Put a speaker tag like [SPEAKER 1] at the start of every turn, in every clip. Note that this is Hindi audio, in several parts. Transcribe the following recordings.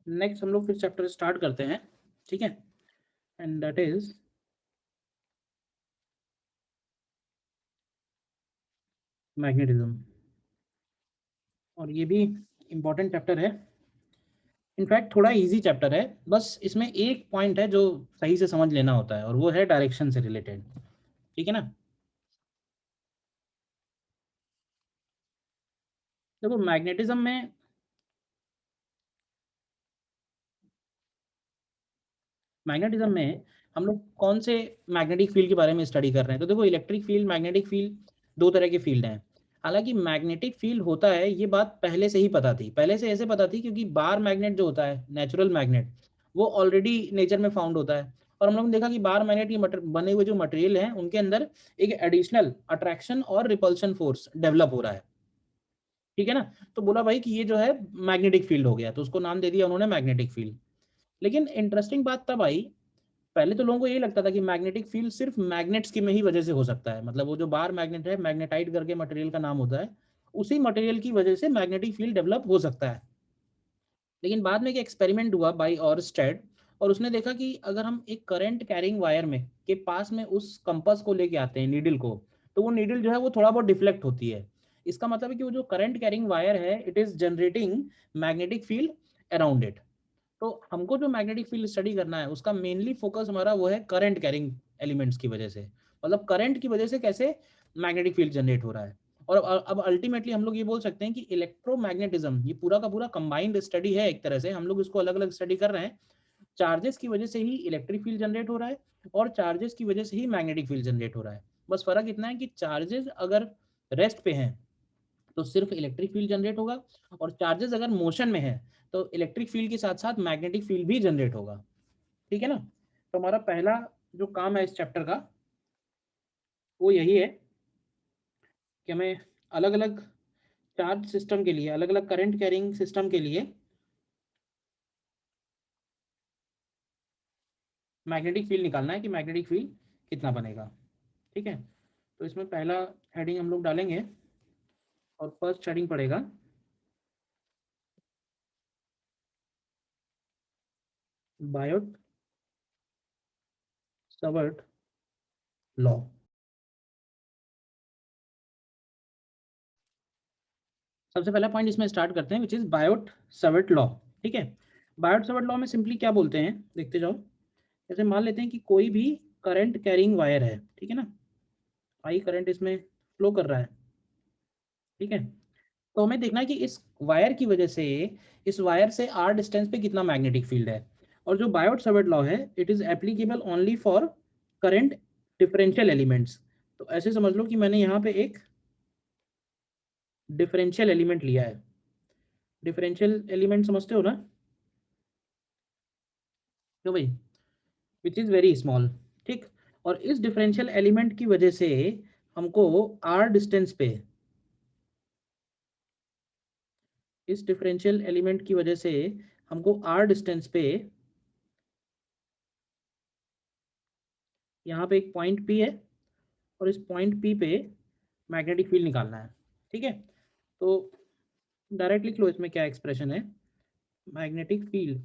[SPEAKER 1] नेक्स्ट हम लोग फिर चैप्टर स्टार्ट करते हैं, ठीक है, एंड दैट इज मैग्नेटिज्म। और ये भी इम्पोर्टेंट चैप्टर है, इनफैक्ट थोड़ा इजी चैप्टर है, बस इसमें एक पॉइंट है जो सही से समझ लेना होता है और वो है डायरेक्शन से रिलेटेड, ठीक है ना। देखो मैग्नेटिज्म में हम लोग कौन से मैग्नेटिक फील्ड के बारे में स्टडी कर रहे हैं, तो देखो इलेक्ट्रिक फील्ड, मैग्नेटिक फील्ड, दो तरह के फील्ड हैं। हालांकि मैग्नेटिक फील्ड होता है, ये बात पहले से ही पता थी, पहले से ऐसे पता थी क्योंकि बार मैग्नेट जो होता है, नेचुरल मैग्नेट, वो ऑलरेडी नेचर में फाउंड होता है। और हम लोगों ने देखा कि बार मैग्नेट के बने हुए जो मटेरियल हैं उनके अंदर एक एडिशनल अट्रैक्शन और रिपल्शन फोर्स डेवलप हो रहा है, ठीक है ना। तो बोला भाई कि ये जो है मैग्नेटिक फील्ड हो गया, तो उसको नाम दे दिया उन्होंने मैग्नेटिक फील्ड। लेकिन इंटरेस्टिंग बात तब आई, पहले तो लोगों को यही लगता था कि मैग्नेटिक फील्ड सिर्फ मैग्नेट्स की में ही वजह से हो सकता है, मतलब वो जो बार मैग्नेट है, मैग्नेटाइट करके मटेरियल का नाम होता है, उसी मटेरियल की वजह से मैग्नेटिक फील्ड डेवलप हो सकता है। लेकिन बाद में एक एक्सपेरिमेंट हुआ बाय ऑरस्टेड, और उसने देखा कि अगर हम एक करंट कैरिंग वायर में के पास में उस कंपास को लेके आते हैं, नीडल को, तो वो नीडल जो है वो थोड़ा बहुत डिफ्लेक्ट होती है। इसका मतलब है कि वो जो करंट कैरिंग वायर है, it is generating magnetic field around it. तो हमको जो मैग्नेटिक फील्ड स्टडी करना है उसका मेनली फोकस हमारा वो है करंट कैरिंग एलिमेंट्स की वजह से, मतलब करंट की वजह से कैसे मैग्नेटिक फील्ड जनरेट हो रहा है। और अब अल्टीमेटली हम लोग ये बोल सकते हैं कि इलेक्ट्रोमैग्नेटिज्म ये पूरा का पूरा कंबाइंड स्टडी है, एक तरह से हम लोग इसको अलग अलग स्टडी कर रहे हैं। चार्जेस की वजह से ही इलेक्ट्रिक फील्ड जनरेट हो रहा है और चार्जेस की वजह से ही मैग्नेटिक फील्ड जनरेट हो रहा है। बस फर्क इतना है कि चार्जेस अगर रेस्ट पे हैं तो सिर्फ इलेक्ट्रिक फील्ड जनरेट होगा, और चार्जेस अगर मोशन में है तो इलेक्ट्रिक फील्ड के साथ साथ मैग्नेटिक फील्ड भी जनरेट होगा, ठीक है ना। तो हमारा पहला जो काम है इस चैप्टर का वो यही है कि हमें अलग अलग चार्ज सिस्टम के लिए, अलग अलग करंट कैरिंग सिस्टम के लिए मैग्नेटिक फील्ड निकालना है कि मैग्नेटिक फील्ड कितना बनेगा, ठीक है। तो इसमें पहला हेडिंग हम लोग डालेंगे, और फर्स्ट हेडिंग पड़ेगा बायोट सवर्ट लॉ। सबसे पहला पॉइंट इसमें स्टार्ट करते हैं, विच इज बायोट सवर्ट लॉ, ठीक है। बायोट सवर्ट लॉ में सिंपली क्या बोलते हैं, देखते जाओ। जैसे मान लेते हैं कि कोई भी करंट कैरिंग वायर है, ठीक है ना, आई करंट इसमें फ्लो कर रहा है, ठीक है। तो हमें देखना है कि इस वायर की वजह से, इस वायर से आर डिस्टेंस पे कितना मैग्नेटिक फील्ड है। और जो बायोट सवर्ट लॉ है, it is applicable only for current differential elements. तो ऐसे समझ लो कि मैंने यहाँ पे एक डिफरेंशियल एलिमेंट लिया है। डिफरेंशियल एलिमेंट समझते हो ना, क्यों भाई, विच इज़ वेरी स्मॉल, ठीक। और इस डिफरेंशियल एलिमेंट की वजह से हमको आर डिस्टेंस पे, इस डिफरेंशियल एलिमेंट की वजह से हमको आर डिस्टेंस पे यहाँ पे एक पॉइंट पी है, और इस पॉइंट पी पे मैग्नेटिक फील्ड निकालना है, ठीक है। तो डायरेक्ट लिख लो इसमें क्या एक्सप्रेशन है, magnetic field,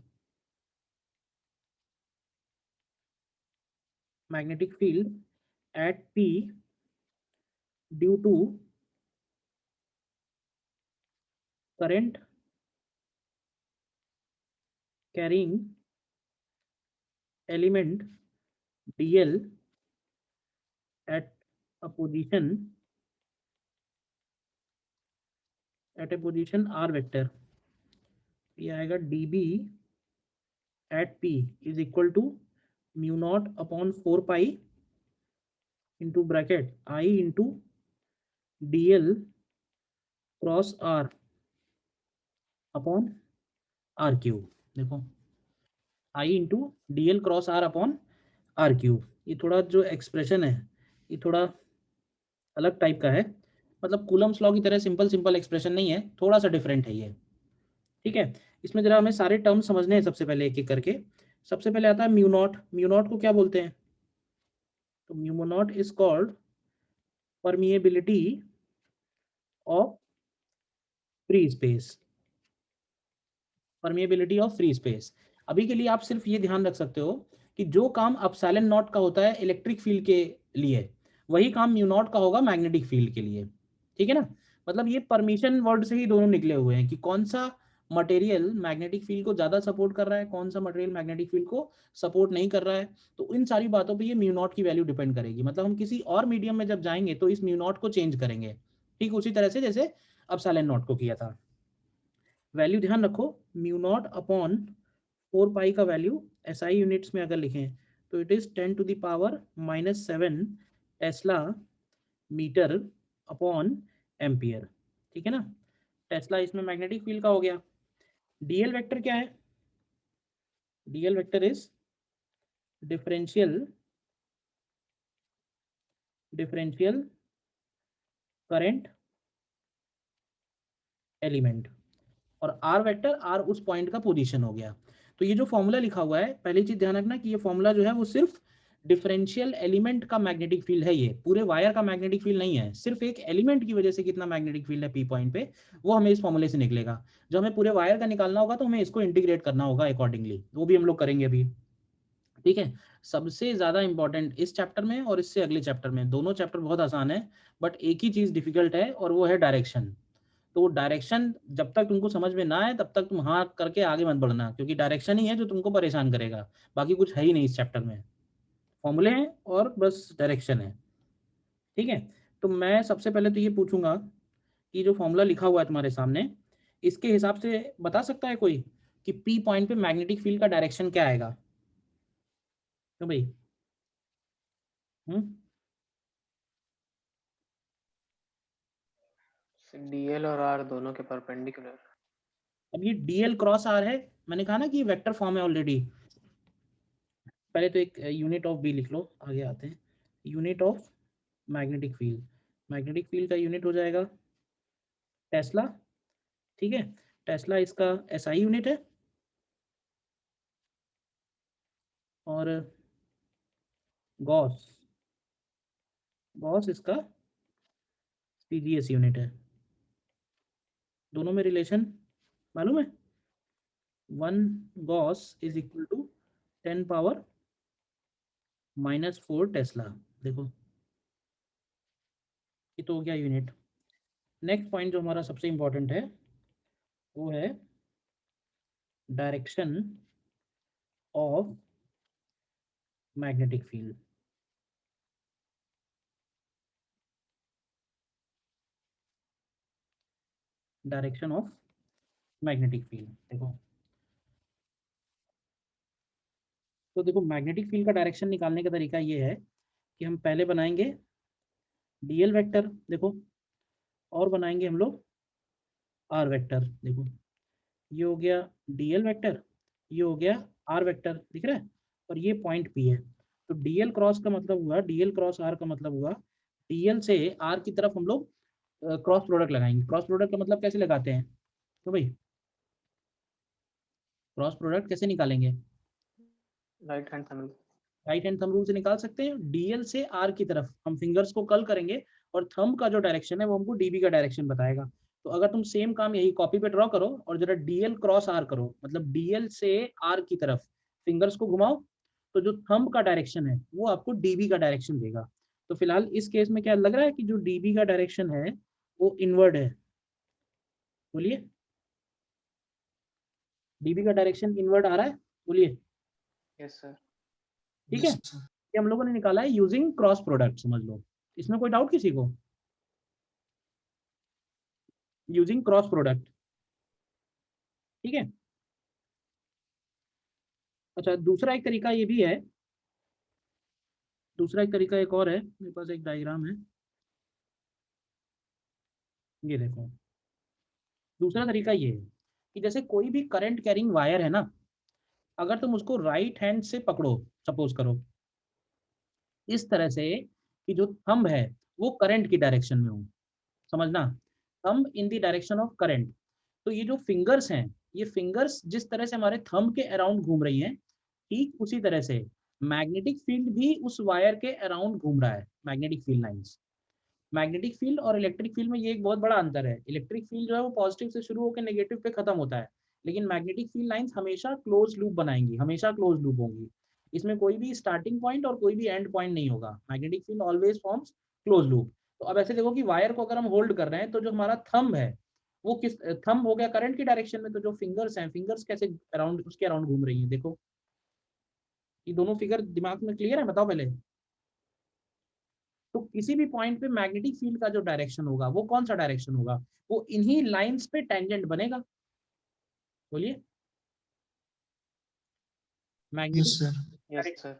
[SPEAKER 1] magnetic field at P due to current carrying element dl at a position, at a position r vector, ये आएगा db at p is equal to mu naught upon 4 pi into bracket i into dl cross r upon r cube. देखो, i into d l cross r upon r cube, ये थोड़ा जो एक्सप्रेशन है ये थोड़ा अलग टाइप का है, मतलब कूलम्स लॉ की तरह सिंपल सिंपल एक्सप्रेशन नहीं है, थोड़ा सा डिफरेंट है ये, ठीक है। इसमें जरा हमें सारे टर्म्स समझने हैं सबसे पहले एक एक करके। सबसे पहले आता है म्यू नॉट, म्यू नॉट को क्या बोलते हैं, तो mu naught is called permeability of free space, permeability of free space. अभी के लिए आप सिर्फ ये ध्यान रख सकते हो कि जो काम एप्सिलॉन नॉट का होता है इलेक्ट्रिक फील्ड के लिए, वही काम म्यू नॉट का होगा मैग्नेटिक फील्ड के लिए। ठीक है ना? मतलब ये परमिशन वर्ड से ही दोनों निकले हुए हैं कि कौन सा मटेरियल मैग्नेटिक फील्ड को ज्यादा सपोर्ट कर रहा है, कौन सा मटेरियल मैग्नेटिक फील्ड को सपोर्ट नहीं कर रहा है। तो इन सारी बातों पे ये म्यू नॉट की वैल्यू डिपेंड करेगी। मतलब हम किसी और मीडियम में जब जाएंगे तो इस म्यू नॉट को चेंज करेंगे, ठीक उसी तरह से जैसे एप्सिलॉन नॉट को किया था। वैल्यू ध्यान रखो, म्यू नॉट अपॉन 4 पाई का वैल्यू एसआई यूनिट्स में अगर लिखें तो it is 10⁻⁻7 tesla metre upon ampere. ठीक है ना? टेस्ला इसमें मैग्नेटिक फील्ड का हो गया। डीएल वेक्टर क्या है? DL vector is differential current element, और आर वेक्टर, आर उस पॉइंट का पोजीशन हो गया। तो ये जो फॉर्मूला लिखा हुआ है, पहली चीज ध्यान रखना कि ये फॉर्मूला जो है वो सिर्फ डिफरेंशियल एलिमेंट का मैग्नेटिक फील्ड है, ये पूरे वायर का मैग्नेटिक फील्ड नहीं है। सिर्फ एक एलिमेंट की वजह से कितना मैग्नेटिक फील्ड है पी पॉइंट पे, वो हमें इस फॉर्मूले से निकलेगा। जो हमें पूरे वायर का निकालना होगा तो हमें इसको इंटीग्रेट करना होगा अकॉर्डिंगली, वो भी हम लोग करेंगे अभी। ठीक है? सबसे ज्यादा इंपॉर्टेंट इस चैप्टर में और इससे अगले चैप्टर में, दोनों चैप्टर बहुत आसान है, बट एक ही चीज डिफिकल्ट है और वो है डायरेक्शन। तो डायरेक्शन जब तक तुमको समझ में ना आए तब तक तुम हाँ करके आगे मत बढ़ना, क्योंकि डायरेक्शन ही है जो तुमको परेशान करेगा, बाकी कुछ है ही नहीं इस चैप्टर में। फॉर्मूले हैं और बस डायरेक्शन है। ठीक है? तो मैं सबसे पहले तो ये पूछूंगा कि जो फॉर्मूला लिखा हुआ है तुम्हारे सामने, इसके हिसाब से बता सकता है कोई कि पी पॉइंट पे मैग्नेटिक फील्ड का डायरेक्शन क्या आएगा? तो भाई हम्म
[SPEAKER 2] डीएल और आर दोनों के परपेंडिकुलर।
[SPEAKER 1] अब ये डीएल क्रॉस आर है, मैंने कहा ना कि ये वेक्टर फॉर्म है ऑलरेडी। पहले तो एक यूनिट ऑफ बी लिख लो, आगे आते हैं। Unit of magnetic field, magnetic field का यूनिट हो जाएगा टेस्ला। ठीक है? टेस्ला इसका एसआई यूनिट है, और गॉस, गॉस इसका सीजीएस यूनिट है। दोनों में रिलेशन मालूम है? 1 gauss is equal to 10⁻⁻4 tesla. देखो ये तो हो गया यूनिट। नेक्स्ट पॉइंट जो हमारा सबसे इंपॉर्टेंट है वो है direction of magnetic field. Direction of magnetic field देखो, तो देखो मैग्नेटिक फील्ड का डायरेक्शन निकालने का तरीका ये है कि हम पहले बनाएंगे डीएल वेक्टर, देखो, और बनाएंगे हम लोग आर वेक्टर। देखो ये हो गया डीएल वेक्टर, ये हो गया आर वेक्टर, दिख रहा है? और ये पॉइंट पी है। तो डीएल क्रॉस का मतलब हुआ, डीएल क्रॉस आर का मतलब हुआ, डीएल से आर की तरफ हम लोग क्रॉस प्रोडक्ट लगाएंगे। क्रॉस प्रोडक्ट का मतलब कैसे लगाते हैं तो भाई, क्रॉस प्रोडक्ट कैसे निकालेंगे?
[SPEAKER 2] Right hand thumb.
[SPEAKER 1] Right hand thumb rule से निकाल सकते हैं। डीएल से आर की तरफ हम फिंगर्स को कर्ल करेंगे और थंब का जो डायरेक्शन है वो हमको डीबी का डायरेक्शन बताएगा। तो अगर तुम सेम काम यही कॉपी पे ड्रॉ करो और जरा डीएल क्रॉस आर करो, मतलब डीएल से आर की तरफ फिंगर्स को घुमाओ, तो जो थंब का डायरेक्शन है वो आपको डीबी का डायरेक्शन देगा। तो फिलहाल इस केस में क्या लग रहा है कि जो डीबी का डायरेक्शन है वो इनवर्ड है। बोलिए, डीबी का डायरेक्शन इनवर्ड आ रहा है? बोलिए।
[SPEAKER 2] Yes sir.
[SPEAKER 1] ठीक है? ये हम लोगों ने निकाला है यूजिंग क्रॉस प्रोडक्ट, समझ लो। इसमें कोई डाउट किसी को? Using cross product. ठीक है? अच्छा, दूसरा एक तरीका ये भी है, दूसरा एक तरीका एक और है, मेरे पास एक डायग्राम है, ये देखो। दूसरा तरीका ये है कि जैसे कोई भी करंट कैरिंग वायर है ना, अगर तुम उसको राइट हैंड से पकड़ो, सपोज करो इस तरह से कि जो थंब है वो करंट की डायरेक्शन में हो, समझना, thumb in the direction of current. तो ये जो फिंगर्स हैं, ये फिंगर्स जिस तरह से हमारे थंब के अराउंड घूम रही हैं, ठीक उसी तरह से मैग्नेटिक फील्ड भी उस वायर के अराउंड घूम रहा है, magnetic field lines. Magnetic field और इलेक्ट्रिक फील्ड में ये एक बहुत बड़ा अंतर है। इलेक्ट्रिक फील्ड जो है वो पॉजिटिव से शुरू होकर नेगेटिव पे खत्म होता है, लेकिन मैग्नेटिक फील्ड लाइंस हमेशा क्लोज लूप बनाएंगी, हमेशा क्लोज लूप होंगी। इसमें कोई भी स्टार्टिंग पॉइंट और कोई भी एंड पॉइंट नहीं होगा। Magnetic field always forms close loop. तो अब ऐसे देखो कि वायर को अगर हम होल्ड कर रहे हैं तो जो हमारा थंब है वो किस, थंब हो गया करंट की डायरेक्शन में, तो जो फिंगर्स हैं, फिंगर्स कैसे अराउंड, उसके अराउंड घूम रही हैं। देखो ये दोनों फिगर दिमाग में क्लियर है, बताओ पहले। तो किसी भी पॉइंट पे मैग्नेटिक फील्ड का जो डायरेक्शन होगा वो कौन सा डायरेक्शन होगा, वो इन्हीं लाइंस पे टेंजेंट बनेगा। बोलिए।
[SPEAKER 3] Yes
[SPEAKER 1] magnetic
[SPEAKER 3] sir.
[SPEAKER 2] Yes sir.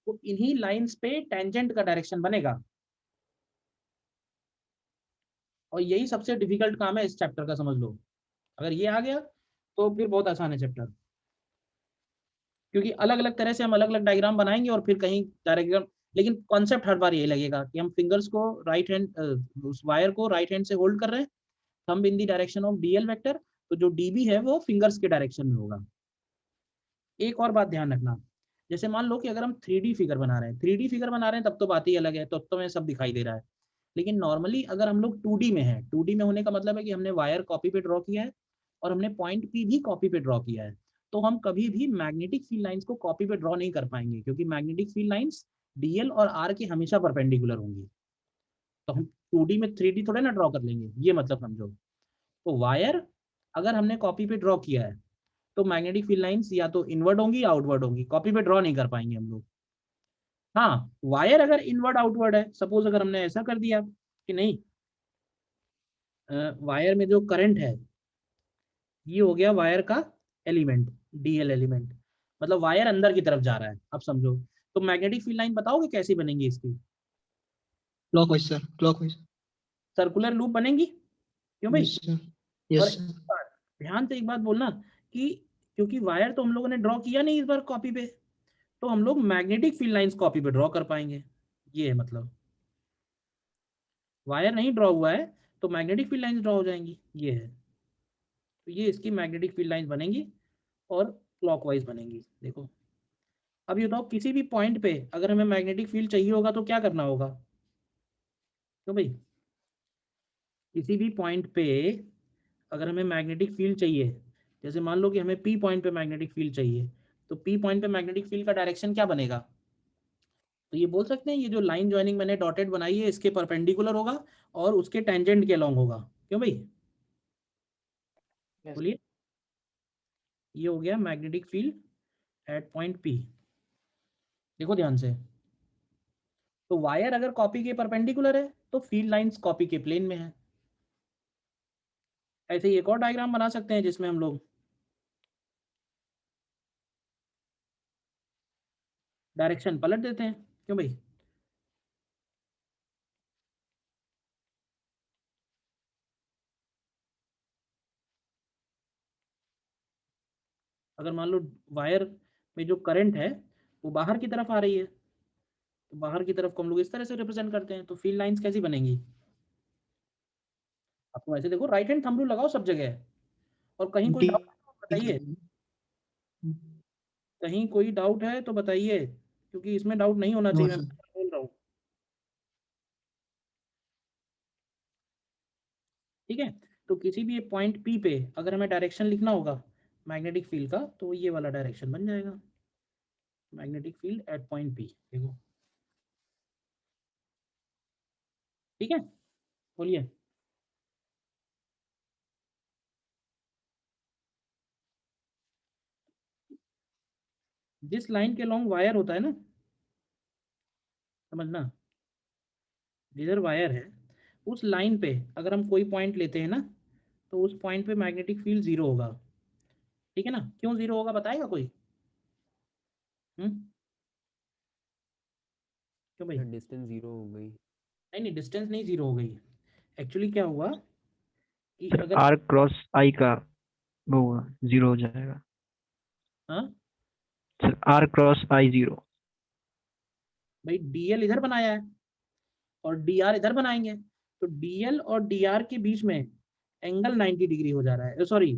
[SPEAKER 1] तो इन्हीं लाइंस पे टेंजेंट का डायरेक्शन बनेगा। और यही सबसे डिफिकल्ट काम है इस चैप्टर का, समझ लो। अगर ये आ गया तो फिर बहुत आसान है चैप्टर, क्योंकि अलग अलग तरह से हम अलग अलग डायग्राम बनाएंगे और फिर कहीं डायग्राम, लेकिन कॉन्सेप्ट हर बार यही लगेगा कि हम फिंगर्स को राइट हैंड, उस वायर को राइट हैंड से होल्ड कर रहे हैं, thumb in the direction of DL vector, तो जो डीबी है वो फिंगर्स के डायरेक्शन में होगा। एक और बात ध्यान रखना, जैसे मान लो कि अगर हम 3D फिगर बना रहे हैं, 3D फिगर बना रहे हैं तब तो बात ही अलग है, तब तो हमें सब दिखाई दे रहा है। लेकिन नॉर्मली अगर हम लोग 2D में है, 2D में होने का मतलब है कि हमने वायर कॉपी पे ड्रॉ किया है और हमने पॉइंट पी भी कॉपी पे ड्रॉ किया है, तो हम कभी भी मैग्नेटिक फील्ड लाइंस को कॉपी पे ड्रॉ नहीं कर पाएंगे, क्योंकि मैग्नेटिक फील्ड लाइंस डीएल और आर के हमेशा परपेंडिकुलर होंगी। तो हम 2D में 3D थोड़े ना ड्रॉ कर लेंगे, ये मतलब समझो। तो वायर अगर हमने कॉपी पे ड्रॉ किया है तो मैग्नेटिक फील्ड लाइंस या तो इनवर्ड होंगी या आउटवर्ड होंगी, कॉपी पे ड्रॉ नहीं कर पाएंगे हम लोग। हाँ, वायर अगर इनवर्ड आउटवर्ड है, सपोज अगर हमने ऐसा कर दिया कि नहीं, वायर में जो करंट है ये हो गया वायर का एलिमेंट, डीएल एलिमेंट, मतलब वायर अंदर की तरफ जा रहा है, अब समझो। तो मैग्नेटिक फील्ड लाइन बताओगे कैसी बनेंगी इसकी?
[SPEAKER 3] Clockwise sir, clockwise.
[SPEAKER 1] Circular loop बनेंगी, क्यों भाई?
[SPEAKER 3] Yes sir.
[SPEAKER 1] और
[SPEAKER 3] यस
[SPEAKER 1] एक
[SPEAKER 3] सर।
[SPEAKER 1] बात, ध्यान से एक बात बोलना कि क्योंकि वायर तो हम लोगों ने ड्रॉ किया नहीं इस बार कॉपी पे, तो हम लोग मैग्नेटिक फील्ड लाइंस कॉपी पे ड्रॉ कर पाएंगे। ये है मतलब, वायर नहीं ड्रॉ हुआ है तो मैग्नेटिक फील्ड लाइंस ड्रॉ हो जाएंगी, ये है। तो ये इसकी मैग्नेटिक फील्ड लाइंस बनेंगी और क्लॉकवाइज बनेंगी। देखो अब ये बताओ, किसी भी पॉइंट पे अगर हमें मैग्नेटिक फील्ड चाहिए होगा तो क्या करना होगा? तो भाई किसी भी पॉइंट पे अगर हमें मैग्नेटिक फील्ड चाहिए, जैसे मान लो कि हमें पी पॉइंट पे मैग्नेटिक फील्ड चाहिए, तो पी पॉइंट पे मैग्नेटिक फील्ड का डायरेक्शन क्या बनेगा? तो ये बोल सकते हैं ये जो लाइन ज्वाइनिंग मैंने डॉटेड बनाई है इसके परपेंडिकुलर होगा और उसके टेंजेंट के अलोंग होगा, क्यों भाई?
[SPEAKER 2] यस।
[SPEAKER 1] बोलिए। ये हो गया magnetic field at point p. देखो ध्यान से, तो वायर अगर कॉपी के परपेंडिकुलर है तो फील्ड लाइंस कॉपी के प्लेन में है। ऐसे ही एक और डायग्राम बना सकते हैं जिसमें हम लोग डायरेक्शन पलट देते हैं, क्यों भाई? अगर मान लो वायर में जो करंट है वो बाहर की तरफ आ रही है, तो बाहर की तरफ को हम लोग इस तरह से रिप्रेजेंट करते हैं, तो फील्ड लाइंस कैसी बनेंगी? आपको ऐसे देखो, राइट हैंड थंब रूल लगाओ सब जगह, और कहीं कोई
[SPEAKER 3] डी।
[SPEAKER 1] डाउट है तो बताइए, कहीं कोई डाउट है तो बताइए, क्योंकि इसमें डाउट नहीं होना
[SPEAKER 3] नो
[SPEAKER 1] चाहिए, मैं
[SPEAKER 3] सर।
[SPEAKER 1] बोल रहा हूँ। ठीक है, तो किसी भी पॉइंट पी पे अगर हमें डायरेक्शन लिखना होगा मैग्नेटिक फील्ड का, तो ये वाला डायरेक्शन बन जाएगा, magnetic field at point p. देखो ठीक है, बोलिए। जिस लाइन के लॉन्ग वायर होता है ना, समझना, जिधर वायर है उस लाइन पे अगर हम कोई पॉइंट लेते हैं ना, तो उस पॉइंट पे मैग्नेटिक फील्ड जीरो होगा। ठीक है ना? क्यों जीरो होगा बताएगा कोई? हम्म, क्यों भाई?
[SPEAKER 4] सर डिस्टेंस जीरो हो गई।
[SPEAKER 1] नहीं नहीं, डिस्टेंस नहीं जीरो हो गई। एक्चुअली क्या हुआ कि
[SPEAKER 5] सर
[SPEAKER 1] अगर,
[SPEAKER 5] आर क्रॉस आई का वो जीरो हो जाएगा।
[SPEAKER 1] हाँ
[SPEAKER 5] sir R cross I zero.
[SPEAKER 1] भाई डीएल इधर बनाया है और डीआर इधर बनाएंगे, तो डीएल और डीआर के बीच में एंगल 90 डिग्री हो जा रहा है, सॉरी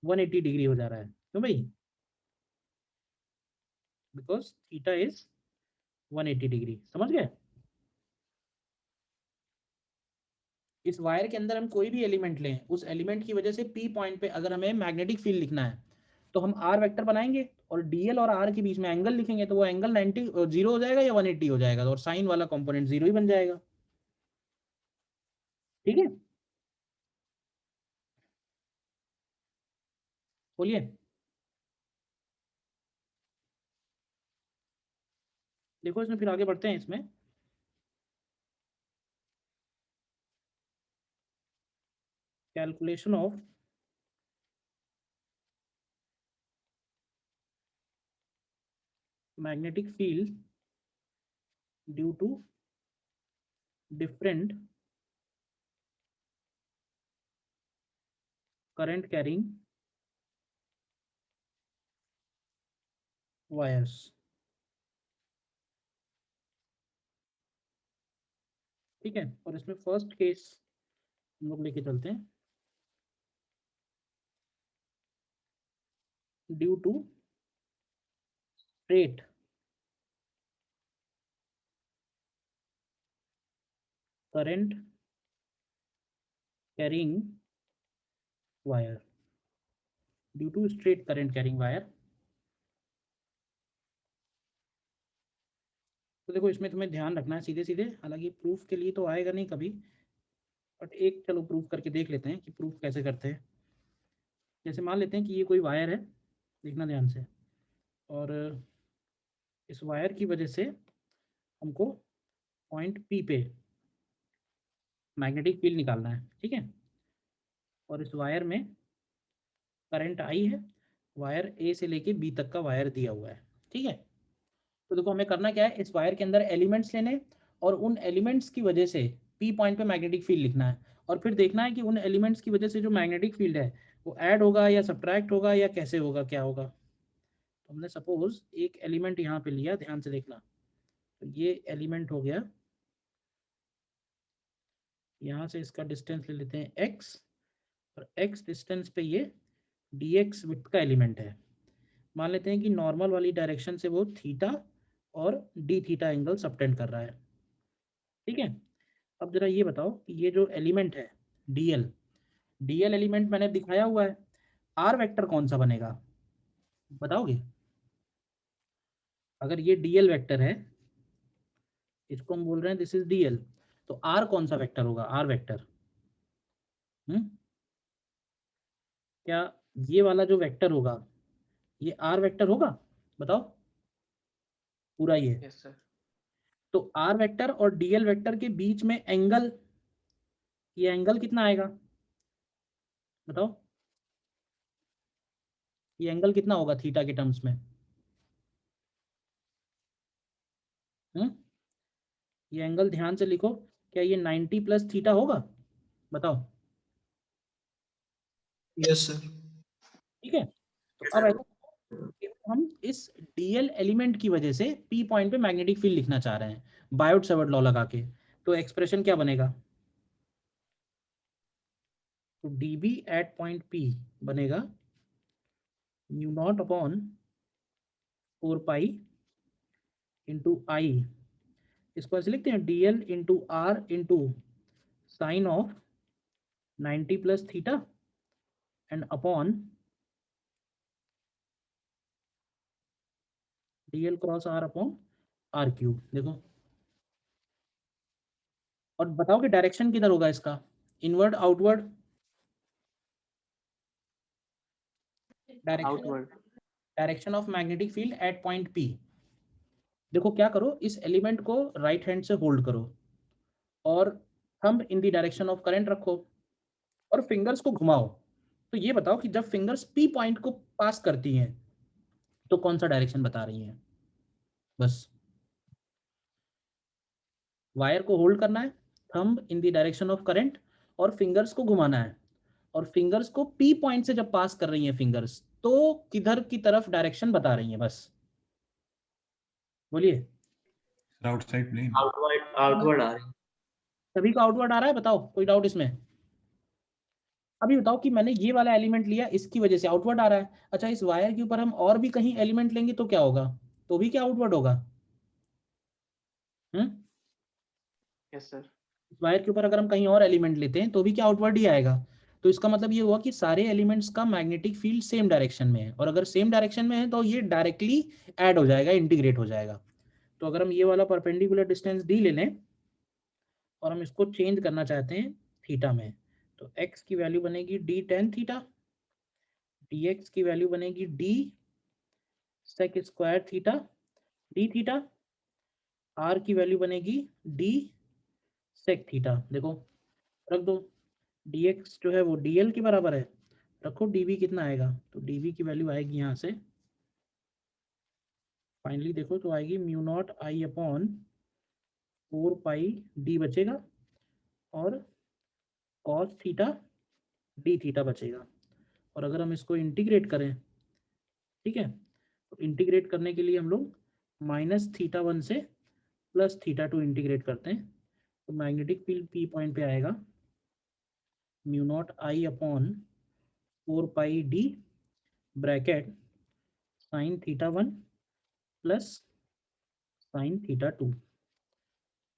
[SPEAKER 1] 180 डिग्री हो जा रहा है, क्यों भाई? बिकॉज थीटा इज 180 डिग्री, समझ गए? इस वायर के अंदर हम कोई भी एलिमेंट लें, उस एलिमेंट की वजह से पी पॉइंट पे अगर हमें मैग्नेटिक फील्ड लिखना है तो हम आर वेक्टर बनाएंगे और डीएल और आर के बीच में एंगल लिखेंगे, तो वो एंगल 90 0 हो जाएगा या 180 हो जाएगा, और साइन वाला कंपोनेंट 0 ही बन जाएगा। ठीक है, बोलिए। देखो इसमें फिर आगे बढ़ते हैं। इसमें calculation of magnetic field due to different current carrying wires. ठीक है, और इसमें फर्स्ट केस हम लोग लेके चलते हैं, due to straight current carrying wire, due to straight current carrying wire. तो देखो इसमें तुम्हें ध्यान रखना है सीधे सीधे, हालांकि प्रूफ के लिए तो आएगा नहीं कभी, बट एक चलो प्रूफ करके देख लेते हैं कि प्रूफ कैसे करते हैं। जैसे मान लेते हैं कि ये कोई वायर है, देखना ध्यान से, और इस वायर की वजह से हमको पॉइंट पी पे मैग्नेटिक फील्ड निकालना है। ठीक है, और इस वायर में करंट आई है, वायर ए से लेके बी तक का वायर दिया हुआ है। ठीक है, तो देखो हमें करना क्या है, इस वायर के अंदर एलिमेंट्स लेने और उन एलिमेंट्स की वजह से पी पॉइंट पे मैग्नेटिक फील्ड लिखना है, और फिर देखना है कि उन एलिमेंट्स की वजह से जो मैग्नेटिक फील्ड है वो ऐड होगा या सब्ट्रैक्ट होगा या कैसे होगा, क्या होगा। तो हमने सपोज एक एलिमेंट यहाँ पे लिया, ध्यान से देखना, तो ये एलिमेंट हो गया, यहाँ से इसका डिस्टेंस ले लेते हैं x, और x डिस्टेंस पे ये dx विड्थ का एलिमेंट है। मान लेते हैं कि नॉर्मल वाली डायरेक्शन से वो थीटा और डी थीटा एंगल सबटेंड कर रहा है। ठीक है, अब जरा ये बताओ कि ये जो एलिमेंट है डीएल एलिमेंट मैंने दिखाया हुआ है, आर वेक्टर कौन सा बनेगा बताओगे? अगर ये डीएल वेक्टर है, इसको हम बोल रहे हैं दिस इज डीएल, तो आर कौन सा वेक्टर होगा? आर वेक्टर क्या ये वाला जो वेक्टर होगा ये आर वेक्टर होगा? बताओ पूरा ये।
[SPEAKER 2] Yes sir.
[SPEAKER 1] तो आर वेक्टर और डीएल वेक्टर के बीच में एंगल, ये एंगल कितना आएगा बताओ? ये एंगल कितना होगा थीटा के टर्म्स में? ये एंगल ध्यान से लिखो, क्या ये 90 प्लस थीटा होगा? बताओ।
[SPEAKER 3] Yes sir.
[SPEAKER 1] ठीक है, तो अब ऐसा कि हम इस डीएल एलिमेंट की वजह से पी पॉइंट पे मैग्नेटिक फील्ड लिखना चाह रहे हैं बायोट सावर्ट लॉ लगा के, तो एक्सप्रेशन क्या बनेगा? तो d b at point p बनेगा mu naught upon 4 pi into i, इसको ऐसे लिखते हैं d l into r into sine of 90 plus theta and upon d l cross r upon r cube. देखो, और बताओ कि डायरेक्शन किधर होगा इसका, inward outward?
[SPEAKER 2] Outward.
[SPEAKER 1] Direction of magnetic field at point p. देखो क्या करो, इस एलिमेंट को राइट हैंड से होल्ड करो और thumb in the direction of current रखो और फिंगर्स को घुमाओ। तो ये बताओ कि जब फिंगर्स पी पॉइंट को पास करती हैं तो कौन सा डायरेक्शन बता रही हैं? बस वायर को होल्ड करना है, thumb in the direction of current, और फिंगर्स को घुमाना है, और फिंगर्स को पी पॉइंट से जब पास कर रही हैं फिंगर्स, तो किधर की तरफ डायरेक्शन बता रही हैं? बस बोलिए।
[SPEAKER 4] Outside plane.
[SPEAKER 3] आउटवर्ड आउटवर्ड आ रही है।
[SPEAKER 1] सभी का आउटवर्ड आ रहा है? बताओ कोई डाउट इसमें? अभी बताओ कि मैंने ये वाला एलिमेंट लिया, इसकी वजह से आउटवर्ड आ रहा है। अच्छा, इस वायर के ऊपर हम और भी कहीं एलिमेंट लेंगे तो क्या होगा? तो भी क्या आउटवर्ड होगा?
[SPEAKER 2] Yes sir.
[SPEAKER 1] इस वायर के ऊपर अगर हम कहीं और एलिमेंट लेते हैं तो भी क्या आउटवर्ड ही आएगा। तो इसका मतलब ये हुआ कि सारे एलिमेंट्स का मैग्नेटिक फील्ड सेम डायरेक्शन में है, और अगर सेम डायरेक्शन में है तो ये डायरेक्टली ऐड हो जाएगा, इंटीग्रेट हो जाएगा। तो अगर हम ये वाला परपेंडिकुलर डिस्टेंस डी ले लें और हम इसको चेंज करना चाहते हैं थीटा में, तो x की वैल्यू बनेगी डी टेन थीटा, dx की वैल्यू बनेगी D sec square theta D theta, r की वैल्यू बनेगी डी सेक थीटा। देखो रख दो, dx जो है वो dl के बराबर है, रखो dv कितना आएगा, तो dv की वैल्यू आएगी यहाँ से फाइनली देखो तो आएगी म्यू नॉट आई अपॉन 4 पाई डी बचेगा, और cos थीटा डी थीटा बचेगा। और अगर हम इसको इंटीग्रेट करें, ठीक है, तो इंटीग्रेट करने के लिए हम लोग -θ1 से +θ2 इंटीग्रेट करते हैं, तो मैग्नेटिक फील्ड पी पॉइंट पे आएगा म्यू नॉट आई upon 4 pi d bracket sin θ1 plus sin θ2।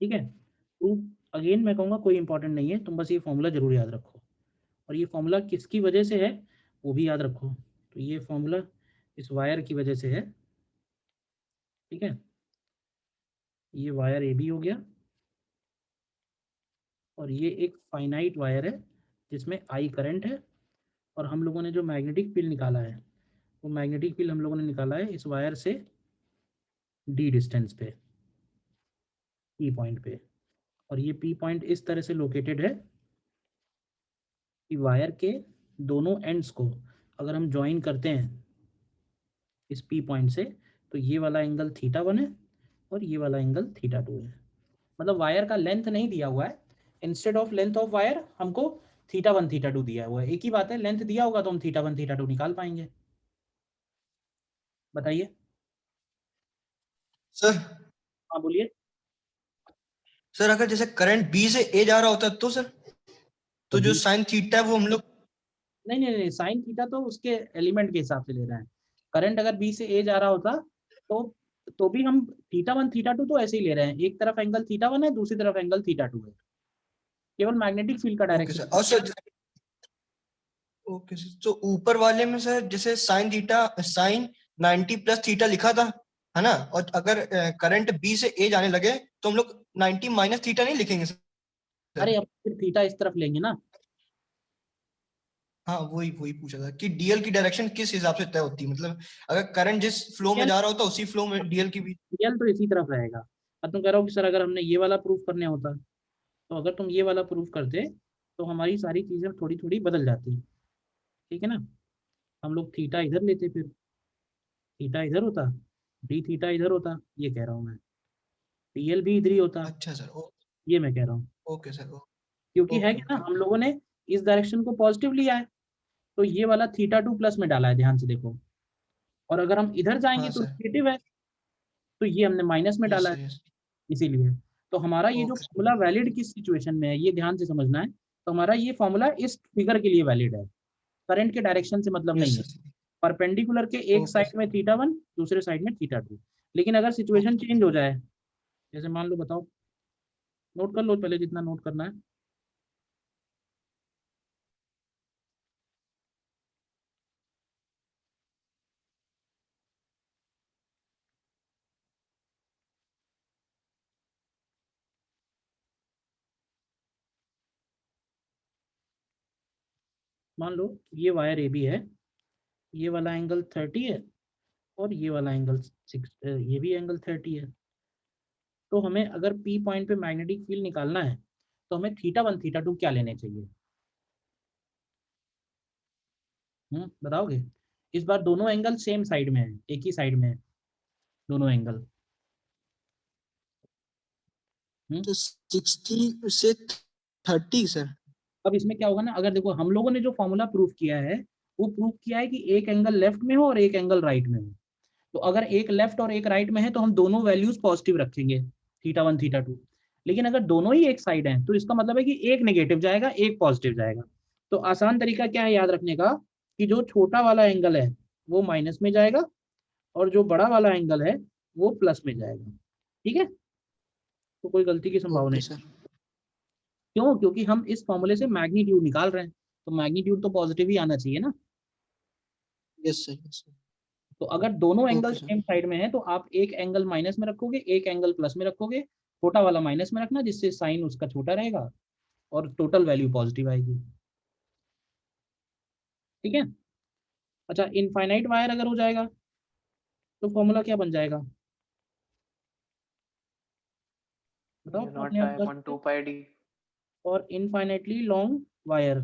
[SPEAKER 1] ठीक है, तो अगेन मैं कहूँगा कोई इंपॉर्टेंट नहीं है, तुम बस ये फॉर्मूला जरूर याद रखो, और ये फॉर्मूला किसकी वजह से है वो भी याद रखो। तो ये फॉर्मूला इस वायर की वजह से है, ठीक है, ये वायर ए बी हो गया, और ये एक फाइनाइट वायर है जिसमें आई करंट है, और हम लोगों ने जो मैग्नेटिक फील्ड निकाला है वो मैग्नेटिक फील्ड हम लोगों ने निकाला है इस वायर से डी डिस्टेंस पे, पी पॉइंट पे, और ये पी पॉइंट इस तरह से लोकेटेड है कि वायर के दोनों एंड्स को अगर हम ज्वाइन करते हैं इस पी पॉइंट से, तो ये वाला एंगल θ1 है और ये वाला एंगल θ2 है। मतलब वायर का लेंथ नहीं दिया हुआ है, instead of length of wire हमको θ1 θ2 दिया हुआ है। एक ही बात है, लेंथ दिया होगा तो हम θ1 θ2 निकाल पाएंगे। बताइए।
[SPEAKER 3] सर
[SPEAKER 1] हाँ बोलिए।
[SPEAKER 3] सर अगर जैसे करंट बी से ए जा रहा होता तो सर, तो जो साइन थीटा है वो हम लोग
[SPEAKER 1] नहीं नहीं नहीं, साइन थीटा तो उसके एलिमेंट के हिसाब से ले रहे हैं। करंट अगर बी से ए जा रहा होता तो भी हम θ1 θ2 तो ऐसे ही ले रहे हैं, एक तरफ एंगल θ1 है, दूसरी तरफ एंगल θ2 है, केवल मैग्नेटिक फील्ड का
[SPEAKER 3] ओके
[SPEAKER 1] डायरेक्शन।
[SPEAKER 3] सर। और सर ओके सर, तो ऊपर वाले में सर जैसे sine theta sine 90 plus theta लिखा था है ना, और अगर करंट बी से ए जाने लगे तो हम लोग 90 माइनस थीटा नहीं लिखेंगे सर?
[SPEAKER 1] अरे अब फिर थीटा इस तरफ लेंगे ना।
[SPEAKER 3] हाँ वही वही पूछा था कि डीएल की डायरेक्शन किस हिसाब से तय होती है, मतलब अगर करंट जिस फ्लो में जा रहा होता उसी फ्लो में डीएल की भी।
[SPEAKER 1] डीएल तो इसी तरफ रहेगा। अब तुम कह रहे हो कि सर अगर हमने ये वाला प्रूफ करने होता, तो अगर तुम ये वाला प्रूफ करते तो हमारी सारी चीजें थोड़ी थोड़ी बदल जाती, ठीक है ना। हम लोग थीटा इधर लेते, फिर थीटा इधर होता, डी थीटा इधर होता, ये कह रहा हूँ मैं, डीएल भी इधर ही होता,
[SPEAKER 3] अच्छा सर,
[SPEAKER 1] ये मैं कह रहा हूँ।
[SPEAKER 3] ओके सर,
[SPEAKER 1] क्योंकि है
[SPEAKER 3] ओके
[SPEAKER 1] क्या ना,
[SPEAKER 3] ओके।
[SPEAKER 1] हम लोगों ने इस डायरेक्शन को पॉजिटिव लिया है, तो ये वाला θ2 प्लस में डाला है, ध्यान से देखो, और अगर हम इधर जाएंगे
[SPEAKER 3] हाँ
[SPEAKER 1] तो
[SPEAKER 3] सर,
[SPEAKER 1] नेगेटिव है, तो ये हमने माइनस में
[SPEAKER 3] यस
[SPEAKER 1] डाला है,
[SPEAKER 3] सर, यस।
[SPEAKER 1] इसीलिए। तो हमारा ये जो
[SPEAKER 3] ओके सर,
[SPEAKER 1] फॉर्मूला वैलिड किस सिचुएशन में है ये ध्यान से समझना है। तो हमारा ये फॉर्मूला इस फिगर के लिए वैलिड है, करंट के डायरेक्शन से मतलब
[SPEAKER 3] यस
[SPEAKER 1] नहीं है।
[SPEAKER 3] सर,
[SPEAKER 1] परपेंडिकुलर के एक
[SPEAKER 3] ओके
[SPEAKER 1] साइड में
[SPEAKER 3] सर,
[SPEAKER 1] θ1, दूसरे साइड में θ2। लेकिन अगर सिचुएशन
[SPEAKER 3] ओके।
[SPEAKER 1] चेंज हो जाए, जैसे मान लो, बताओ, नोट कर लो पहले जितना नोट करना है। मान लो ये वायर ए बी है, ये वाला एंगल 30 है, और ये वाला एंगल 6, ये भी एंगल 30 है। तो हमें अगर पी पॉइंट पे मैग्नेटिक फील्ड निकालना है तो हमें θ1 θ2 क्या लेने चाहिए, बताओगे। इस बार दोनों एंगल सेम साइड में है, एक ही साइड में है दोनों एंगल।
[SPEAKER 3] तो 60 से 30 सर।
[SPEAKER 1] अब इसमें क्या होगा ना, अगर देखो हम लोगों ने जो फॉर्मूला प्रूफ किया है वो प्रूफ किया है कि एक एंगल लेफ्ट में हो और एक एंगल राइट में हो। तो अगर एक लेफ्ट और एक राइट में है तो हम दोनों वैल्यूज पॉजिटिव रखेंगे, θ1 θ2। लेकिन अगर दोनों ही एक साइड हैं तो इसका मतलब है कि एक नेगेटिव जाएगा, एक पॉजिटिव जाएगा। तो आसान तरीका क्या है याद रखने का, कि जो छोटा वाला एंगल है वो माइनस में जाएगा, और जो बड़ा वाला एंगल है वो प्लस में जाएगा, ठीक है। तो कोई गलती की संभावना
[SPEAKER 3] ओके
[SPEAKER 1] नहीं।
[SPEAKER 3] सर,
[SPEAKER 1] क्यों? क्योंकि हम इस फॉर्मूले से मैग्नीट्यूड निकाल रहे हैं, तो मैग्नीट्यूड तो पॉजिटिव ही आना चाहिए ना।
[SPEAKER 3] Yes sir, yes sir.
[SPEAKER 1] तो अगर दोनों angle
[SPEAKER 3] okay sir.
[SPEAKER 1] Same side में है तो आप एक एंगल माइनस में रखोगे, एक एंगल प्लस में रखोगे, छोटा वाला माइनस में रखना जिससे साइन उसका छोटा रहेगा और टोटल वैल्यू पॉजिटिव आएगी। ठीक है। अच्छा, इनफाइनाइट वायर अगर हो जाएगा तो फॉर्मूला क्या बन जाएगा? बताओ
[SPEAKER 2] यू
[SPEAKER 1] अपने
[SPEAKER 2] नॉट
[SPEAKER 1] आप
[SPEAKER 2] आई
[SPEAKER 1] बता
[SPEAKER 2] अपॉन
[SPEAKER 1] सकते
[SPEAKER 2] 2
[SPEAKER 1] हो?
[SPEAKER 2] पाई डी।
[SPEAKER 1] और infinitely long wire,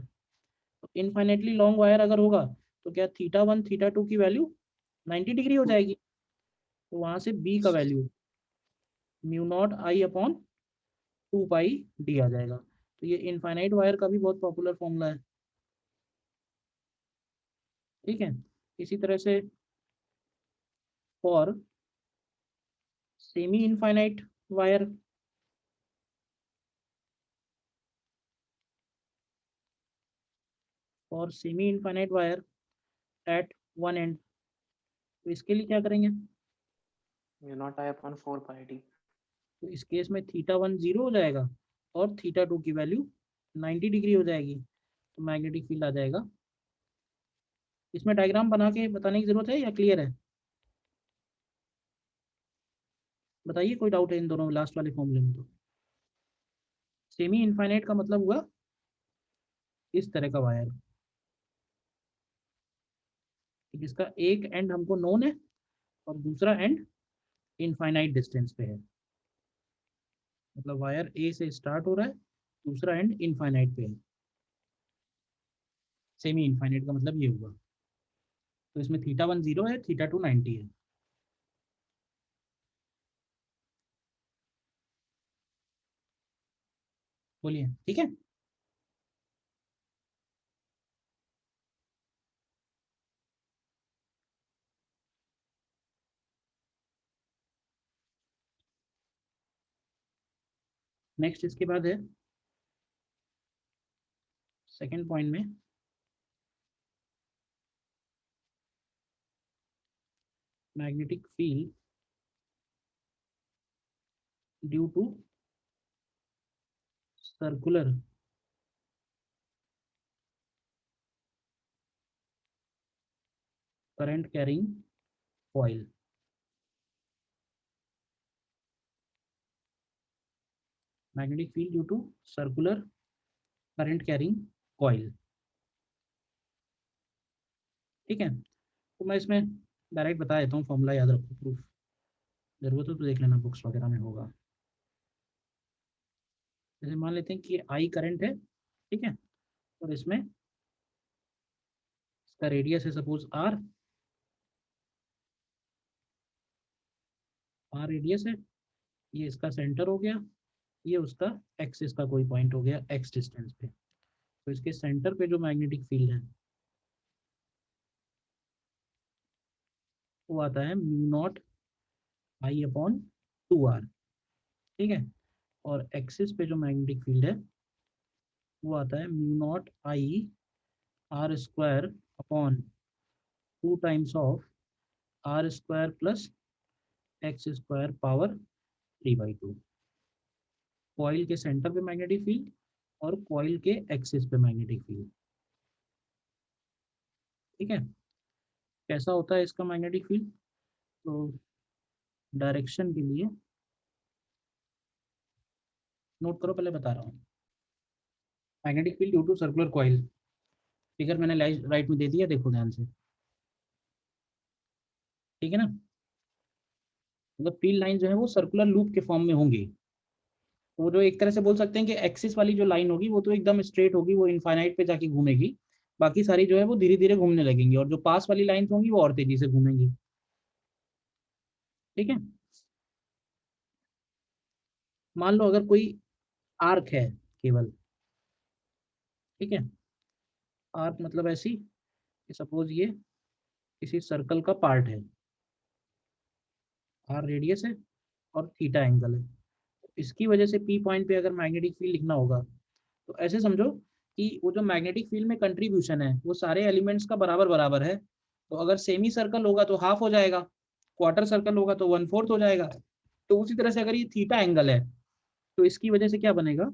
[SPEAKER 1] infinitely long wire अगर होगा तो क्या थीटा 1 थीटा 2 की वैल्यू 90 डिग्री हो जाएगी, तो वहां से बी का वैल्यू म्यू नॉट आई अपॉन 2 पाई डी आ जाएगा। तो ये इनफाइनाइट वायर का भी बहुत पॉपुलर फॉर्मूला है। ठीक है। इसी तरह से for semi infinite wire, for semi infinite wire eight one and, तो इसके लिए क्या करेंगे?
[SPEAKER 2] You not I upon 4 pi D.
[SPEAKER 1] तो इस केस में थीटा 1 0 हो जाएगा और थीटा 2 की वैल्यू 90 डिग्री हो जाएगी, तो मैग्नेटिक फील्ड आ जाएगा। इसमें डायग्राम बना के बताने की जरूरत है या क्लियर है? बताइए, कोई डाउट है इन दोनों लास्ट वाले फॉर्मूले में? तो सेमी इनफाइनाइट का मतलब हुआ इस तरह का वायर, जिसका एक एंड हमको नोन है और दूसरा एंड इनफाइनाइट डिस्टेंस पे है। मतलब वायर ए से स्टार्ट हो रहा है, दूसरा एंड इनफाइनाइट पे है। सेमी इनफाइनाइट का मतलब ये हुआ। तो इसमें थीटा 1 0 है, थीटा 2 90 है। बोलिए, ठीक है। नेक्स्ट इसके बाद है सेकेंड पॉइंट में magnetic field due to circular current carrying coil. Magnetic field due to circular current carrying coil. ठीक है। तो मैं इसमें डायरेक्ट बता देता हूँ, फॉर्मूला याद रखो, प्रूफ जरूरत हो तो देख लेना, बुक्स वगैरह में होगा। जैसे मान लेते हैं कि आई करंट है, ठीक है, और इसमें इसका रेडियस है सपोज आर रेडियस है, ये इसका सेंटर हो गया, ये उसका एक्सिस का कोई पॉइंट हो गया एक्स डिस्टेंस पे। तो इसके सेंटर पे जो मैग्नेटिक फील्ड है वो आता है म्यू नॉट आई अपॉन 2 आर। ठीक है। और एक्सिस पे जो मैग्नेटिक फील्ड है वो आता है mu naught I R square upon 2 times of R square plus X square power 3/2। Coil के सेंटर पे मैग्नेटिक फील्ड और कॉइल के एक्सिस पे मैग्नेटिक फील्ड। ठीक है। कैसा होता है इसका मैग्नेटिक फील्ड? तो डायरेक्शन के लिए नोट करो, पहले बता रहा हूँ। Magnetic field due to circular coil, figure मैंने राइट में दे दिया, देखो ध्यान से। ठीक है ना। मतलब फील्ड लाइन जो है वो सर्कुलर लूप के फॉर्म में होंगी। वो जो एक तरह से बोल सकते हैं कि एक्सिस वाली जो लाइन होगी वो तो एकदम स्ट्रेट होगी, वो इनफाइनाइट पे जाके घूमेगी। बाकी सारी जो है वो धीरे धीरे घूमने लगेंगी, और जो पास वाली लाइन्स होंगी वो और तेजी से घूमेंगी। ठीक है। मान लो अगर कोई आर्क है केवल, ठीक है, आर्क मतलब ऐसी कि सपोज ये किसी सर्कल का पार्ट है, आर रेडियस है और थीटा एंगल है। इसकी वजह से पी पॉइंट पे अगर मैग्नेटिक फील्ड लिखना होगा तो ऐसे समझो कि वो जो मैग्नेटिक फील्ड में कंट्रीब्यूशन है वो सारे एलिमेंट्स का बराबर बराबर है। तो अगर सेमी सर्कल होगा तो हाफ हो जाएगा, क्वार्टर सर्कल होगा तो 1/4 हो जाएगा। तो उसी तरह से अगर ये थीटा एंगल है तो इसकी वजह से क्या बनेगा?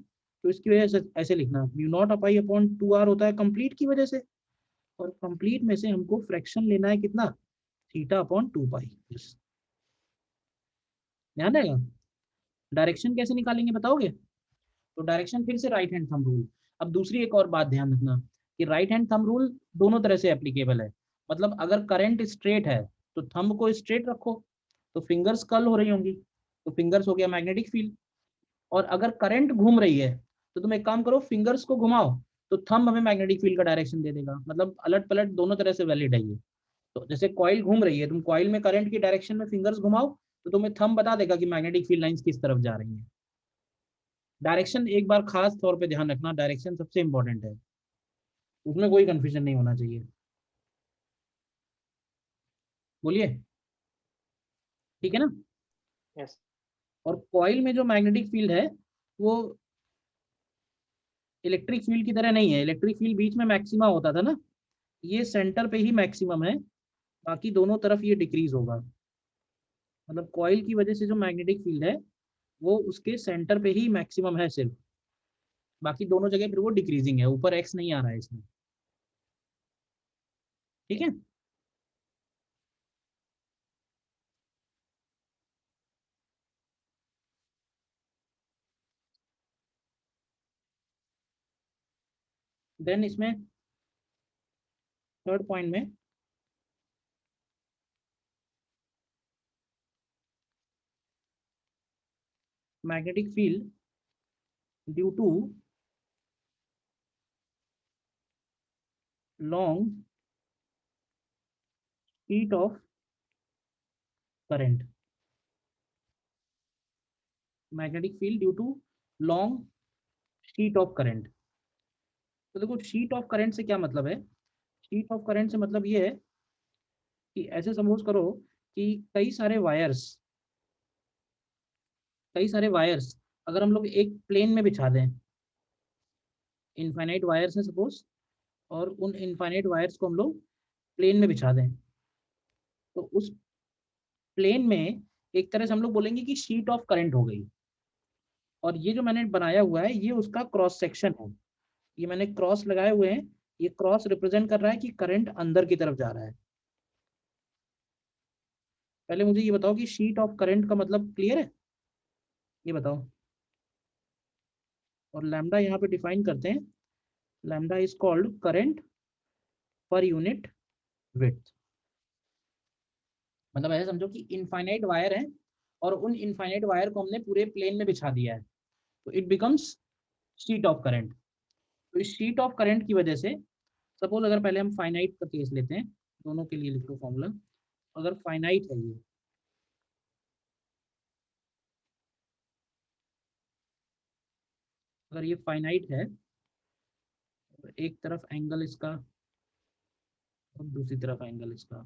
[SPEAKER 1] तो इसकी वजह से ऐसे लिखना, mu naught pi upon 2r होता है कंप्लीट की वजह से, और कंप्लीट में से हमको फ्रैक्शन लेना है कितना, थीटा अपॉन 2 पाई। ध्यान रहेगा। डायरेक्शन कैसे निकालेंगे बताओगे? तो डायरेक्शन फिर से राइट हैंड थंब रूल। अब दूसरी एक और बात ध्यान रखना कि राइट हैंड थंब रूल दोनों तरह से एप्लीकेबल है। मतलब अगर करंट स्ट्रेट है तो थंब को स्ट्रेट रखो, तो फिंगर्स कर्ल हो रही होंगी, तो फिंगर्स हो गया मैग्नेटिक फील्ड। और अगर करंट घूम रही है तो तुम एक काम करो, फिंगर्स को घुमाओ, तो थंब हमें मैग्नेटिक फील्ड का डायरेक्शन दे देगा। मतलब अलट पलट दोनों तरह से वैलिड है ये। तो जैसे कॉइल घूम रही है, तुम कॉइल में करंट की डायरेक्शन में फिंगर्स घुमाओ, तो तुम्हें थंब बता देगा कि मैग्नेटिक फील्ड लाइंस किस तरफ जा रही हैं। डायरेक्शन एक बार खास तौर पे ध्यान रखना, डायरेक्शन सबसे इंपॉर्टेंट है, उसमें कोई कंफ्यूजन नहीं होना चाहिए। बोलिए, ठीक है ना।
[SPEAKER 2] यस।
[SPEAKER 1] और कॉइल में जो मैग्नेटिक फील्ड है वो इलेक्ट्रिक फील्ड की तरह नहीं है। इलेक्ट्रिक फील्ड बीच में मैक्सिमा होता था ना, ये सेंटर पे ही मैक्सिमम है, बाकी दोनों तरफ ये डिक्रीज होगा। मतलब कॉइल की वजह से जो मैग्नेटिक फील्ड है वो उसके सेंटर पे ही मैक्सिमम है सिर्फ, बाकी दोनों जगह फिर वो डिक्रीजिंग है, ऊपर एक्स नहीं आ रहा है इसमें। ठीक है। देन इसमें थर्ड पॉइंट में magnetic field due to long sheet of current, magnetic field due to long sheet of current. तो देखो शीट ऑफ करंट से क्या मतलब है, शीट ऑफ करंट से मतलब ये है कि ऐसे सपोज करो कि कई सारे वायर्स अगर हम लोग एक प्लेन में बिछा दें, इनफाइनाइट वायर्स है सपोज, और उन इनफाइनाइट वायर्स को हम लोग प्लेन में बिछा दें, तो उस प्लेन में एक तरह से हम लोग बोलेंगे कि शीट ऑफ करंट हो गई। और ये जो मैंने बनाया हुआ है ये उसका क्रॉस सेक्शन है, ये मैंने क्रॉस लगाए हुए हैं, ये क्रॉस रिप्रेजेंट कर रहा है कि करंट अंदर की तरफ जा रहा है। पहले मुझे ये बताओ कि शीट ऑफ करंट का मतलब क्लियर है, ये बताओ। और लैम्डा यहाँ पे डिफाइन करते हैं, lambda is called current per unit width. मतलब ऐसे समझो कि इनफाइनाइट वायर है और उन इनफाइनाइट वायर को हमने पूरे प्लेन में बिछा दिया है, तो it becomes sheet of current. तो इस शीट ऑफ करंट की वजह से सपोज अगर पहले हम फाइनाइट का केस लेते हैं, दोनों के लिए लिख लो फॉर्मूला। अगर फाइनाइट है ये, अगर ये फाइनाइट है तो एक तरफ एंगल इसका और दूसरी तरफ एंगल इसका,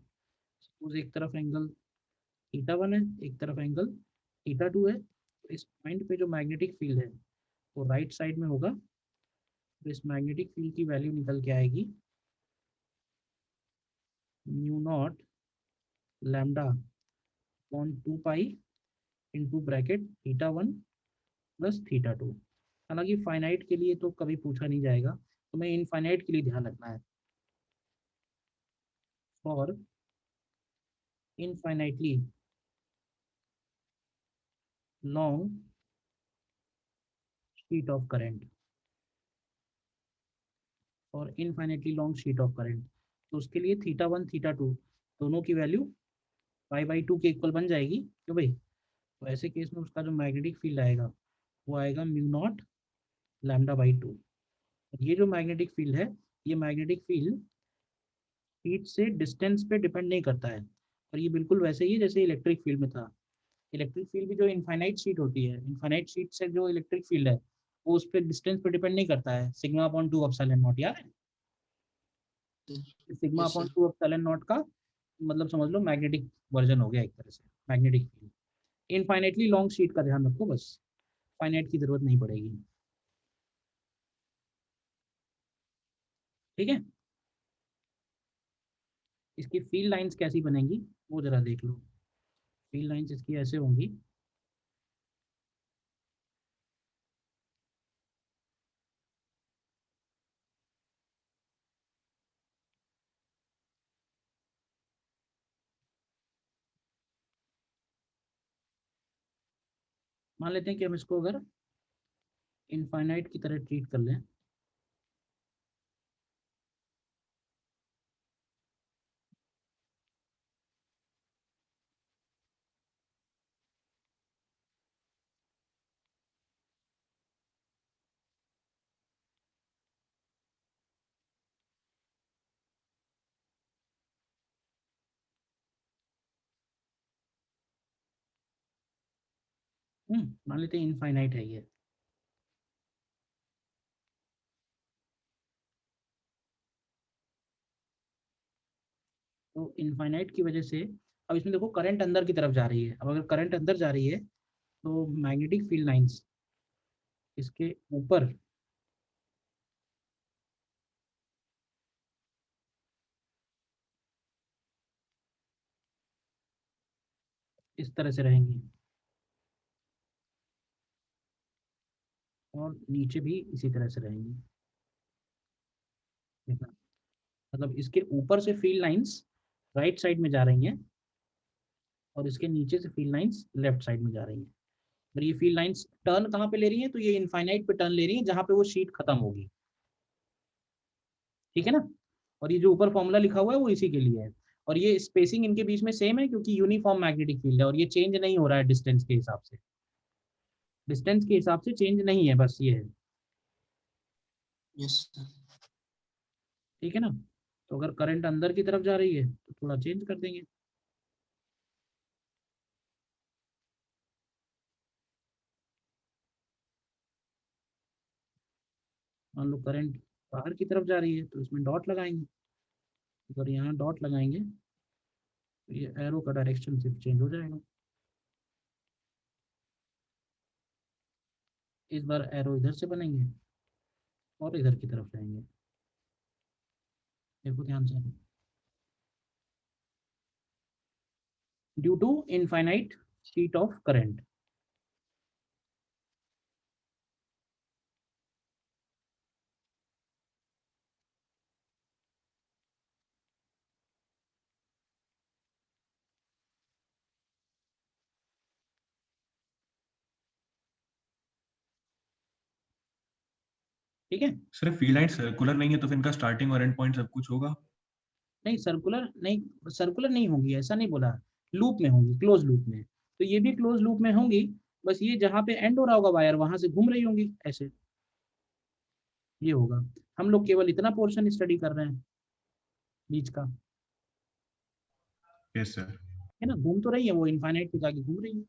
[SPEAKER 1] सपोज एक तरफ एंगल थीटा 1 है, एक तरफ एंगल थीटा 2 है, तो इस पॉइंट पे जो मैग्नेटिक फील्ड है वो राइट साइड में होगा। तो इस मैग्नेटिक फील्ड की वैल्यू निकल के आएगी म्यू नॉट लैम्डा अपॉन 2 पाई into bracket theta 1 plus theta 2। हालांकि फाइनाइट के लिए तो कभी पूछा नहीं जाएगा, तो मैं इनफाइनाइट के लिए ध्यान रखना है। For infinitely long sheet of current, और infinitely long sheet of current, तो उसके लिए थीटा 1 थीटा 2 दोनों की वैल्यू पाई/2 के इक्वल बन जाएगी क्यों भाई। तो ऐसे केस में उसका जो मैग्नेटिक फील्ड आएगा वो आएगा म्यू नॉट लैम्डा/2। ये जो मैग्नेटिक फील्ड है, ये मैग्नेटिक फील्ड शीट से डिस्टेंस पे डिपेंड नहीं करता है, और ये बिल्कुल वैसे ही है जैसे इलेक्ट्रिक फील्ड में था। इलेक्ट्रिक फील्ड भी जो इनफाइनाइट शीट होती है, इनफाइनाइट शीट से जो इलेक्ट्रिक फील्ड है वो उस पर डिस्टेंस पे डिपेंड नहीं करता है, सिग्मा अपॉन 2 एप्सिलॉन नॉट, याद है। Sigma
[SPEAKER 3] yes
[SPEAKER 1] upon
[SPEAKER 3] sir.
[SPEAKER 1] 2 epsilon not का मतलब समझ लो मैग्नेटिक वर्जन हो गया एक तरह से magnetic field. Infinitely long sheet का ध्यान रखो बस, फाइनाइट की जरूरत नहीं पड़ेगी। ठीक है। इसकी फील्ड लाइंस कैसी बनेंगी वो जरा देख लो। फील्ड लाइंस इसकी ऐसे होंगी, मान लेते हैं कि हम इसको अगर इनफाइनाइट की तरह ट्रीट कर लें, मान लेते हैं इनफाइनाइट है ये, तो इनफाइनाइट की वजह से अब इसमें देखो करंट अंदर की तरफ जा रही है। अब अगर करंट अंदर जा रही है तो मैग्नेटिक फील्ड लाइंस इसके ऊपर इस तरह से रहेंगी और नीचे भी इसी तरह से रहेंगी। देखना, मतलब इसके ऊपर से फील्ड लाइंस राइट साइड में जा रही हैं और इसके नीचे से फील्ड लाइंस लेफ्ट साइड में जा रही हैं। और ये फील्ड लाइंस टर्न कहाँ पे ले रही हैं, तो ये इनफाइनाइट पे टर्न ले रही हैं जहाँ पे वो शीट खत्म होगी। ठीक है ना। और ये जो ऊपर फॉर्मूला लिखा हुआ है वो इसी के लिए है। और ये स्पेसिंग इनके बीच में सेम है क्योंकि यूनिफॉर्म मैग्नेटिक फील्ड है और ये चेंज नहीं हो रहा है डिस्टेंस के हिसाब से। डिस्टेंस के हिसाब से चेंज नहीं है, बस ये है।
[SPEAKER 3] यस।
[SPEAKER 1] ठीक है ना। तो अगर करंट अंदर की तरफ जा रही है तो थोड़ा चेंज कर देंगे। मान लो करंट बाहर की तरफ जा रही है तो इसमें डॉट लगाएंगे। अगर यहाँ डॉट लगाएंगे तो ये एरो का डायरेक्शन सिर्फ चेंज हो जाएगा। इस बार एरो इधर से बनेंगे और इधर की तरफ जाएंगे। देखो ध्यान से, due to infinite sheet of current. ठीक है।
[SPEAKER 4] सिर्फ फील्ड लाइन सर्कुलर नहीं है तो फिर इनका स्टार्टिंग और एंड पॉइंट सब कुछ होगा।
[SPEAKER 1] नहीं सर्कुलर नहीं, सर्कुलर नहीं होंगी, ऐसा नहीं बोला। लूप में होंगी, क्लोज लूप में। तो ये भी क्लोज लूप में होंगी, बस ये जहाँ पे एंड हो रहा होगा वायर वहां से घूम रही होंगी ऐसे। ये होगा। हम लोग केवल इतना पोर्शन स्टडी कर रहे हैं बीच का,
[SPEAKER 4] यस सर।
[SPEAKER 1] है ना। घूम तो रही है वो, इनफाइनाइट पे जाके घूम रही है।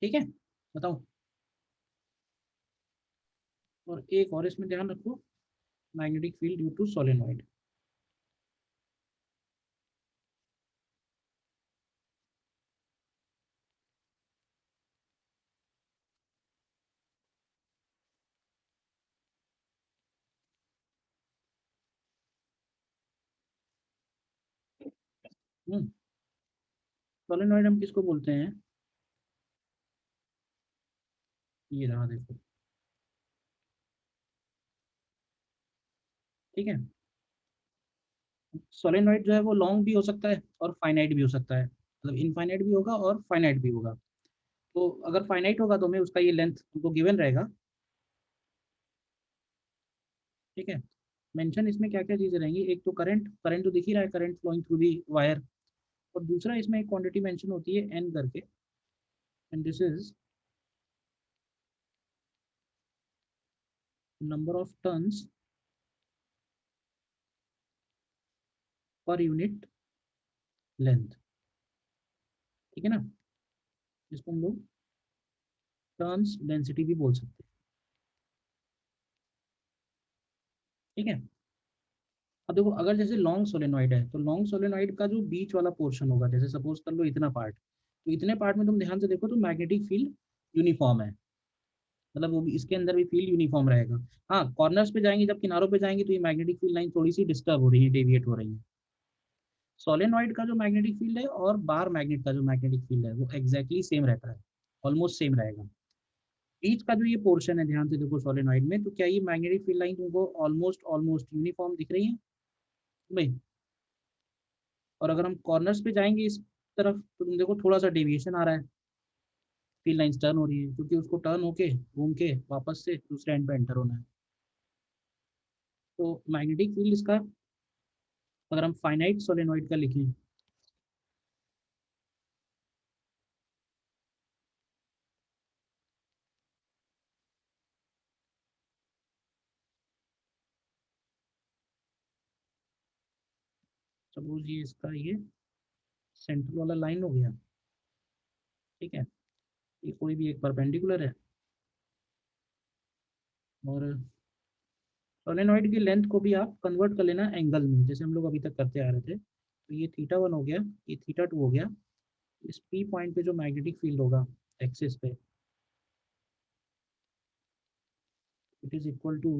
[SPEAKER 1] ठीक है, बताओ। और एक और इसमें ध्यान रखो, magnetic field due to solenoid. Solenoid हम किसको बोलते हैं, ये रहा देखो। ठीक है। सोलेनॉइड जो है वो लॉन्ग भी हो सकता है और फाइनाइट भी हो सकता है, मतलब इनफाइनाइट भी होगा और फाइनाइट भी होगा। तो अगर फाइनाइट होगा तो हमें उसका ये लेंथ हमको गिवन रहेगा। ठीक है। मेंशन इसमें क्या क्या चीजें रहेंगी, एक तो करंट, करंट तो दिख ही रहा है, current flowing through the wire. और दूसरा इसमें एक क्वांटिटी मेंशन होती है एन करके, and this is number of turns per unit length. ठीक है ना। इसको हम लोग टर्न्स डेंसिटी भी बोल सकते हैं। ठीक है। अब देखो अगर जैसे लॉन्ग सोलेनॉइड है तो लॉन्ग सोलेनॉइड का जो बीच वाला पोर्शन होगा, जैसे सपोज कर लो इतना पार्ट, तो इतने पार्ट में तुम ध्यान से देखो तो मैग्नेटिक फील्ड यूनिफॉर्म है, मतलब वो भी इसके अंदर भी फील्ड यूनिफॉर्म रहेगा। हाँ, कॉर्नर्स पे जाएंगे, जब किनारों पे जाएंगे तो ये मैग्नेटिक फील्ड लाइन थोड़ी सी डिस्टर्ब हो रही है, डेविएट हो रही है। सोलेनॉइड का जो मैग्नेटिक फील्ड है और बार मैग्नेट का जो मैग्नेटिक फील्ड है वो एग्जैक्टली सेम रहता है, ऑलमोस्ट सेम रहेगा। बीच का जो ये पोर्शन है, ध्यान से देखो सोलेनॉइड में, तो क्या ये मैग्नेटिक फील्ड लाइन तुमको ऑलमोस्ट ऑलमोस्ट यूनिफॉर्म दिख रही है भाई? और अगर हम कॉर्नर्स पे जाएंगे इस तरफ, तो तुम देखो थोड़ा सा डेविएशन आ रहा है, फील्ड लाइंस टर्न हो रही है, क्योंकि उसको टर्न होके घूम के वापस से दूसरे एंड पे एंटर होना है। तो मैग्नेटिक फील्ड इसका, अगर हम फाइनाइट सोलेनॉइड का लिखें, सपोज ये इसका ये सेंट्रल वाला लाइन हो गया, ठीक है, ये कोई भी एक परपेंडिकुलर है, और सोलेनॉइड की लेंथ को भी आप कन्वर्ट कर लेना एंगल में, जैसे हम लोग अभी तक करते आ रहे थे। तो ये θ1 हो गया, ये θ2 हो गया। इस P पॉइंट पे जो मैग्नेटिक फील्ड होगा एक्सिस पे, it is equal to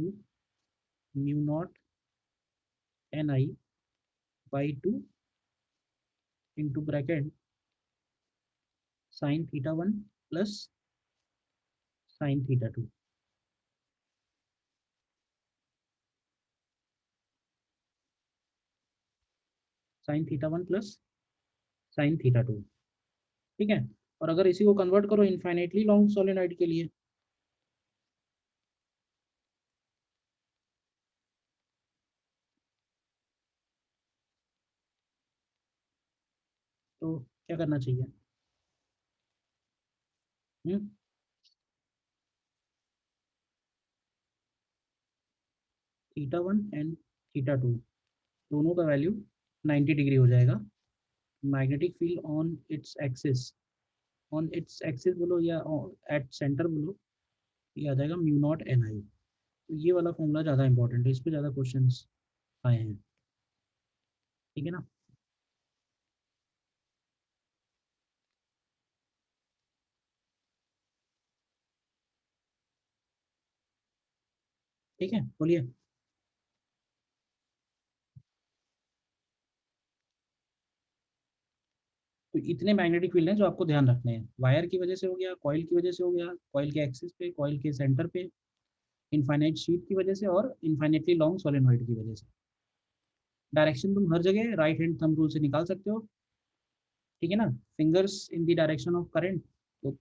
[SPEAKER 1] mu naught NI by 2 into bracket sine θ1 plus sine θ2। Sine θ1 plus sine θ2, ठीक है। और अगर इसी को कन्वर्ट करो इनफाइनाइटली लॉन्ग सोलेनॉइड के लिए, तो क्या करना चाहिए? θ1 एंड θ2 दोनों का वैल्यू 90 डिग्री हो जाएगा। Magnetic field on its axis बोलो या एट सेंटर बोलो, ये आ जाएगा म्यू नॉट NI। तो ये वाला फॉर्मूला ज़्यादा इंपॉर्टेंट है, इस पर ज़्यादा क्वेश्चंस आए हैं, ठीक है ना। ठीक है, बोलिए। तो इतने मैग्नेटिक फील्ड हैं जो आपको ध्यान रखने हैं। वायर की वजह से हो गया, कॉइल की वजह से हो गया, कॉइल के एक्सिस पे, कॉइल के सेंटर पे, इनफाइनाइट शीट की वजह से, और इनफाइनाइटली लॉन्ग सोलेनॉइड की वजह से। डायरेक्शन तुम हर जगह राइट हैंड थंब रूल से निकाल सकते हो, ठीक है ना। Fingers in the direction of current, तो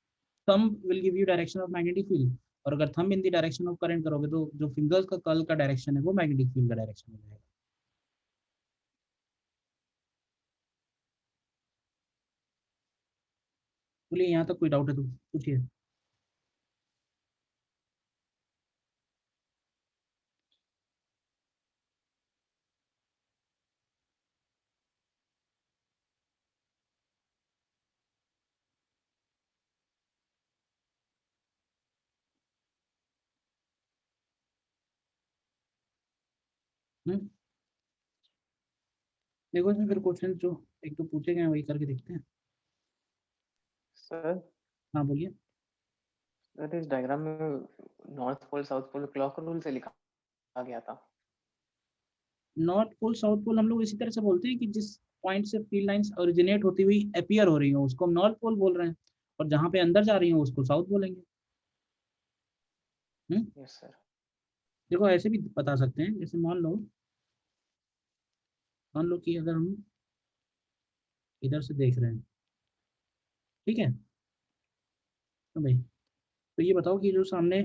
[SPEAKER 1] thumb will give you direction of magnetic field, और अगर thumb in the direction of current करोगे तो जो फिंगर्स का कर्ल का डायरेक्शन है वो मैग्नेटिक फील्ड का डायरेक्शन हो जाएगा। बोलिए, यहाँ तक कोई डाउट है तो पूछिए। हम्म, देखो इसमें फिर क्वेश्चन जो एक तो पूछे गए हैं वही करके देखते हैं।
[SPEAKER 2] सर
[SPEAKER 1] हाँ बोलिए।
[SPEAKER 2] सर इस डायग्राम में north pole south pole clock rule से लिखा गया था।
[SPEAKER 1] नॉर्थ पोल साउथ पोल हम लोग इसी तरह से बोलते हैं कि जिस पॉइंट से फील्ड लाइंस ओरिजिनेट होती हुई अपीयर हो रही हो उसको हम नॉर्थ पोल बोल रहे हैं, और जहाँ पे अंदर जा रही हो उसको साउथ बोलेंगे।
[SPEAKER 2] Yes sir.
[SPEAKER 1] देखो ऐसे भी बता सकते हैं, जैसे मान लो कि अगर हम इधर से देख रहे हैं, ठीक है, तो भाई तो ये बताओ कि जो सामने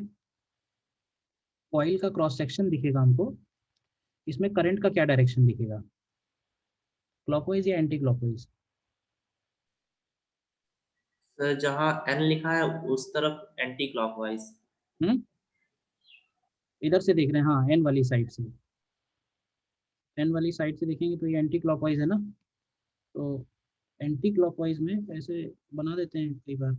[SPEAKER 1] कॉइल का क्रॉस सेक्शन दिखेगा हमको, इसमें करंट का क्या डायरेक्शन दिखेगा, क्लॉकवाइज या एंटी क्लॉकवाइज?
[SPEAKER 6] सर जहाँ एन लिखा है उस तरफ एंटी क्लॉकवाइज।
[SPEAKER 1] हम्म, इधर से देख रहे हैं, हाँ एन वाली साइड से, एन वाली साइड से देखेंगे तो ये एंटी क्लॉकवाइज है ना। तो एंटी क्लॉकवाइज में ऐसे बना देते हैं कई बार,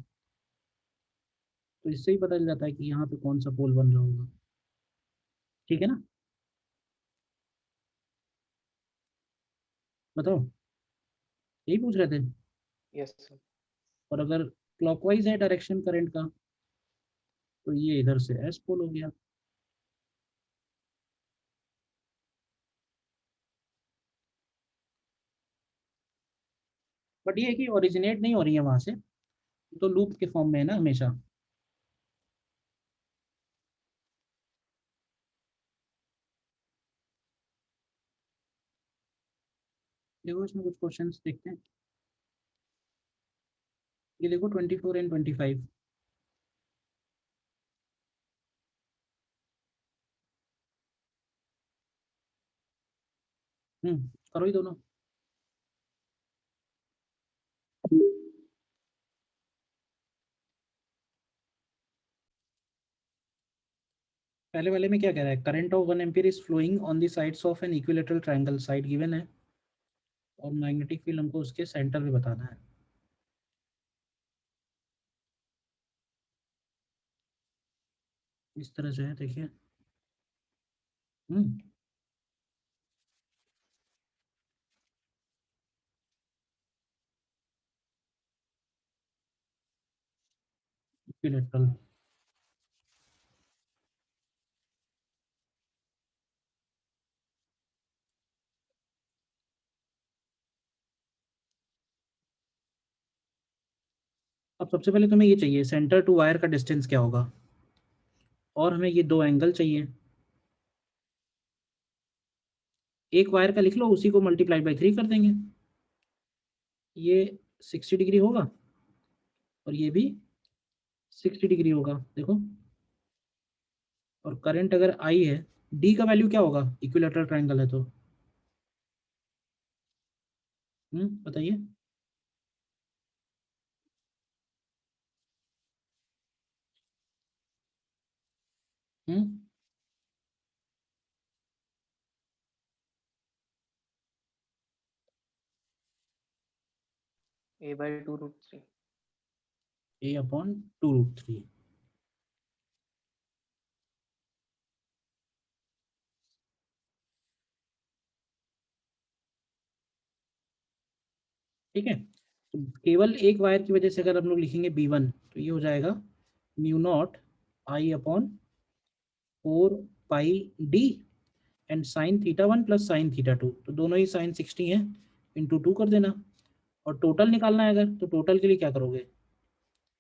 [SPEAKER 1] तो इससे ही पता चल जाता है कि यहाँ पे कौन सा पोल बन रहा होगा, ठीक है ना। बताओ, यही पूछ रहे थे।
[SPEAKER 2] Yes sir.
[SPEAKER 1] और अगर क्लॉकवाइज है डायरेक्शन करंट का, तो ये इधर से एस पोल हो गया। बट ये है कि ओरिजिनेट नहीं हो रही है वहां से, तो लूप के फॉर्म में है ना हमेशा। देखो इसमें कुछ क्वेश्चंस देखते हैं। ये देखो 24 एंड 25। करो ही दोनों। पहले वाले में क्या कह रहा है, current of 1 ampere is flowing on the sides of an equilateral triangle, side given है, और मैग्नेटिक फील्ड हमको उसके सेंटर में बताना है। इस तरह से है, देखिए। हम्म इक्विलेटरल। अब सबसे पहले तुम्हें ये चाहिए सेंटर टू वायर का डिस्टेंस क्या होगा, और हमें ये दो एंगल चाहिए। एक वायर का लिख लो, उसी को मल्टीप्लाई बाई 3 कर देंगे। ये 60 डिग्री होगा और ये भी 60 डिग्री होगा, देखो। और करंट अगर आई है, डी का वैल्यू क्या होगा, इक्विलेटरल ट्रायंगल है तो। बताइए। हम्म
[SPEAKER 2] A/2√3।
[SPEAKER 1] A/2√3। ठीक है, तो केवल एक वायर की वजह से अगर हम लोग लिखेंगे B1, तो ये हो जाएगा μ0I/4πD and sin θ1 plus sin θ2, तो दोनों ही sin 60 हैं, इंटू 2 कर देना। और टोटल निकालना है अगर, तो टोटल के लिए क्या करोगे,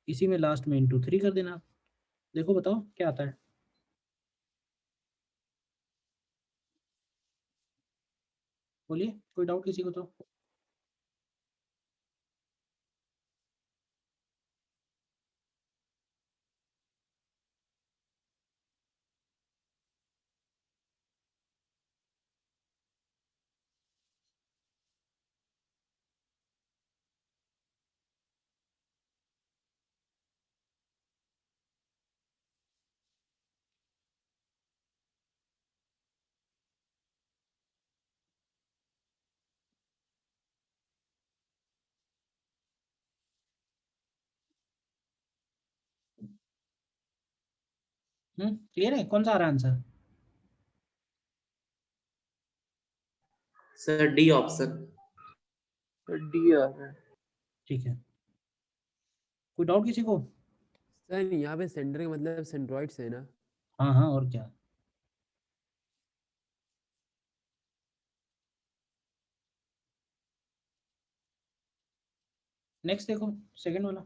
[SPEAKER 1] इसी में लास्ट में इंटू 3 कर देना। देखो बताओ क्या आता है। बोलिए, कोई डाउट किसी को तो। क्लियर है, कौन सा आ रहा है answer.
[SPEAKER 6] Sir d option.
[SPEAKER 2] D आ रहा है।
[SPEAKER 1] ठीक है, कोई डाउट किसी को।
[SPEAKER 7] सर यहाँ पे सेंटर का मतलब सेंट्रॉइड्स है ना।
[SPEAKER 1] हाँ हाँ, और क्या। नेक्स्ट देखो, सेकंड वाला।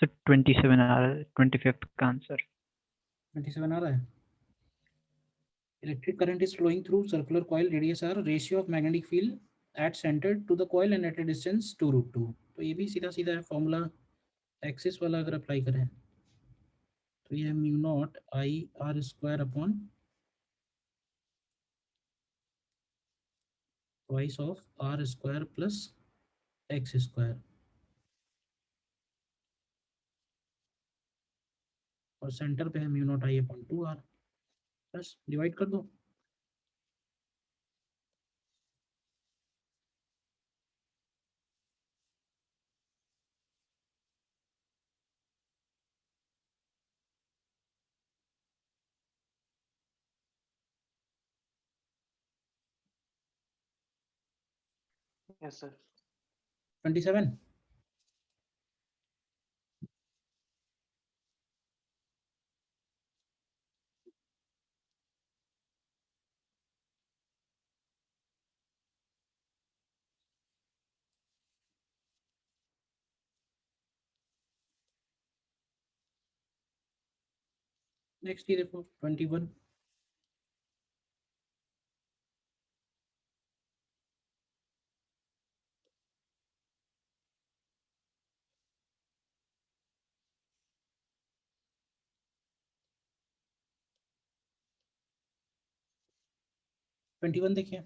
[SPEAKER 5] सर 27 आ रहा है, 25th का आंसर।
[SPEAKER 1] 27 आ रहा है। Electric current is flowing through circular coil, radius R, ratio of magnetic field at centre to the coil and at a distance 2√2। तो ये भी सीधा सीधा है फॉर्मूला, एक्सिस वाला अगर अप्लाई करें तो ये है μ0I/r² twice of r² plus x², और सेंटर पे है μ0I/2r। बस डिवाइड कर दो।
[SPEAKER 2] Yes sir.
[SPEAKER 1] 27। नेक्स्ट ये देखो 21। देखिए,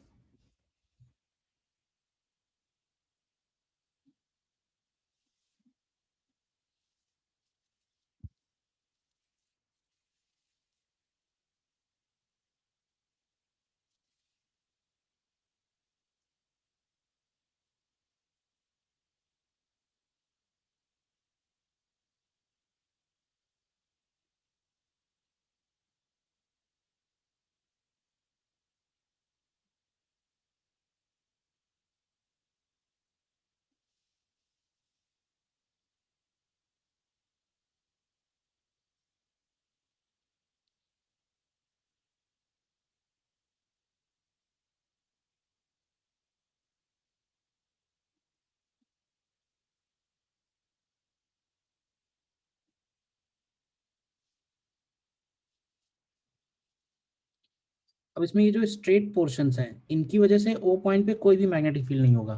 [SPEAKER 1] अब इसमें ये जो स्ट्रेट पोर्शंस हैं, इनकी वजह से ओ पॉइंट पे कोई भी मैग्नेटिक फील्ड नहीं होगा।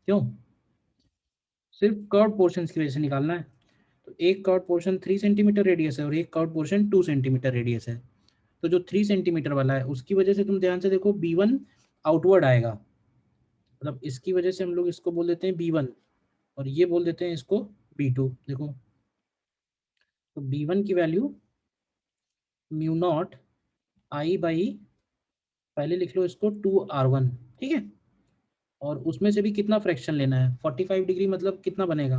[SPEAKER 1] क्यों? सिर्फ कर्व पोर्शंस की वजह से निकालना है। तो एक कर्व पोर्शन 3 सेंटीमीटर रेडियस है और एक कर्व पोर्शन 2 सेंटीमीटर रेडियस है। तो जो 3 सेंटीमीटर वाला है उसकी वजह से तुम ध्यान से देखो B1 आउटवर्ड आएगा, मतलब इसकी वजह से हम लोग इसको बोल देते हैं B1 और ये बोल देते हैं इसको B2। देखो, तो B1 की value mu naught I by, पहले लिख लो इसको 2R1, ठीक है। और उसमें से भी कितना फ्रैक्शन लेना है, 45 डिग्री, मतलब कितना बनेगा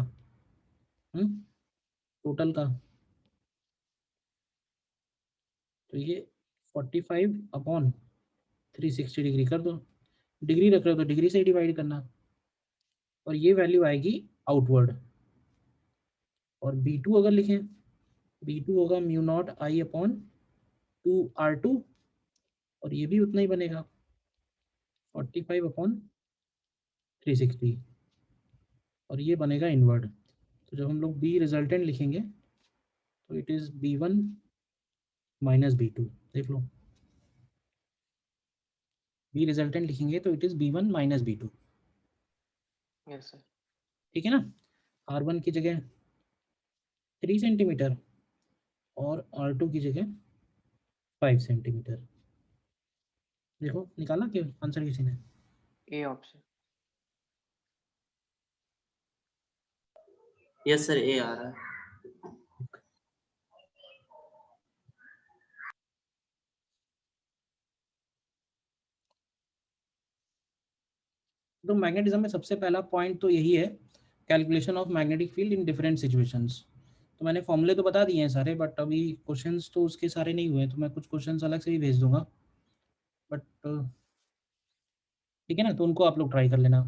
[SPEAKER 1] टोटल का। तो ये 45 अपॉन 360 डिग्री कर दो, डिग्री रख रहे हो तो डिग्री से ही डिवाइड करना, और ये वैल्यू आएगी आउटवर्ड। और B2 अगर लिखें, B2 होगा म्यू नॉट आई अपॉन 2R2 और ये भी उतना ही बनेगा 45 अपॉन 360 और ये बनेगा इनवर्ड। तो जब हम लोग B रिजल्टेंट लिखेंगे तो it is B1 minus B2। देख लो, B रिजल्टेंट लिखेंगे तो it is B1 minus B2,
[SPEAKER 2] yes sir.
[SPEAKER 1] ठीक है ना। R1 की जगह 3 सेंटीमीटर और R2 की जगह 5 सेंटीमीटर। देखो निकाला क्या आंसर किसी ने?
[SPEAKER 2] A option.
[SPEAKER 6] यस सर, ए आ रहा है।
[SPEAKER 1] तो मैग्नेटिज्म में सबसे पहला पॉइंट तो यही है, calculation of magnetic field in different situations. तो मैंने फॉर्मूले तो बता दिए हैं सारे, बट अभी क्वेश्चंस तो उसके सारे नहीं हुए, तो मैं कुछ क्वेश्चंस अलग से भी भेज दूंगा, बट ठीक है ना, तो उनको आप लोग ट्राई कर लेना।